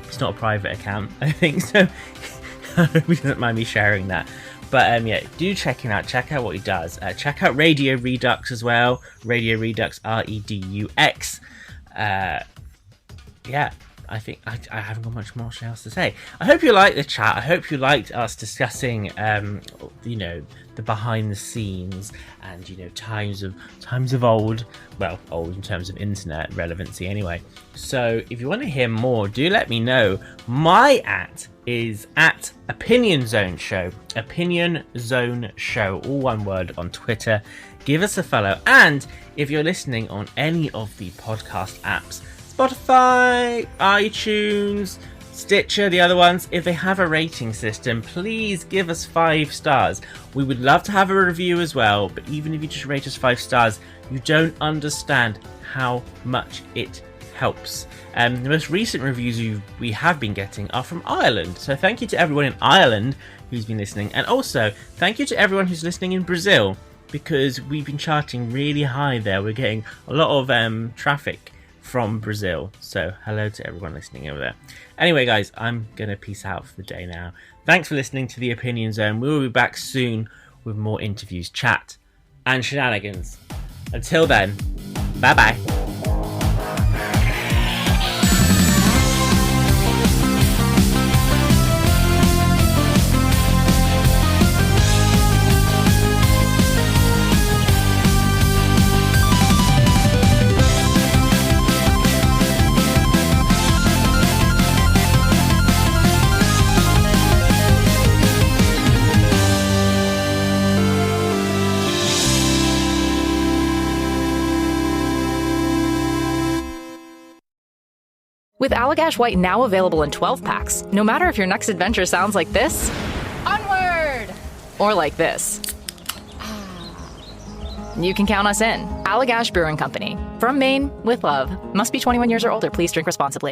It's not a private account, I think, so I hope he doesn't mind me sharing that. But do check him out. Check out what he does. Check out Radio Redux as well. Radio Redux, REDUX. I think I haven't got much more else to say. I hope you liked the chat. I hope you liked us discussing, the behind the scenes and times of old. Well, old in terms of internet relevancy, anyway. So if you want to hear more, do let me know. My is at Opinion Zone Show. Opinion Zone Show, all one word, on Twitter. Give us a follow, and if you're listening on any of the podcast apps, Spotify, iTunes, Stitcher, the other ones, if they have a rating system, please give us 5 stars. We would love to have a review as well, but even if you just rate us 5 stars, you don't understand how much it helps. The most recent reviews we have been getting are from Ireland, so thank you to everyone in Ireland who's been listening, and also thank you to everyone who's listening in Brazil, because we've been charting really high there. We're getting a lot of traffic from Brazil, so hello to everyone listening over there. Anyway, guys, I'm gonna peace out for the day now. Thanks for listening to the Opinion Zone. We will be back soon with more interviews, chat, and shenanigans. Until then, bye bye. With Allagash White now available in 12 packs, no matter if your next adventure sounds like this, Onward! or like this, you can count us in. Allagash Brewing Company. From Maine, with love. Must be 21 years or older. Please drink responsibly.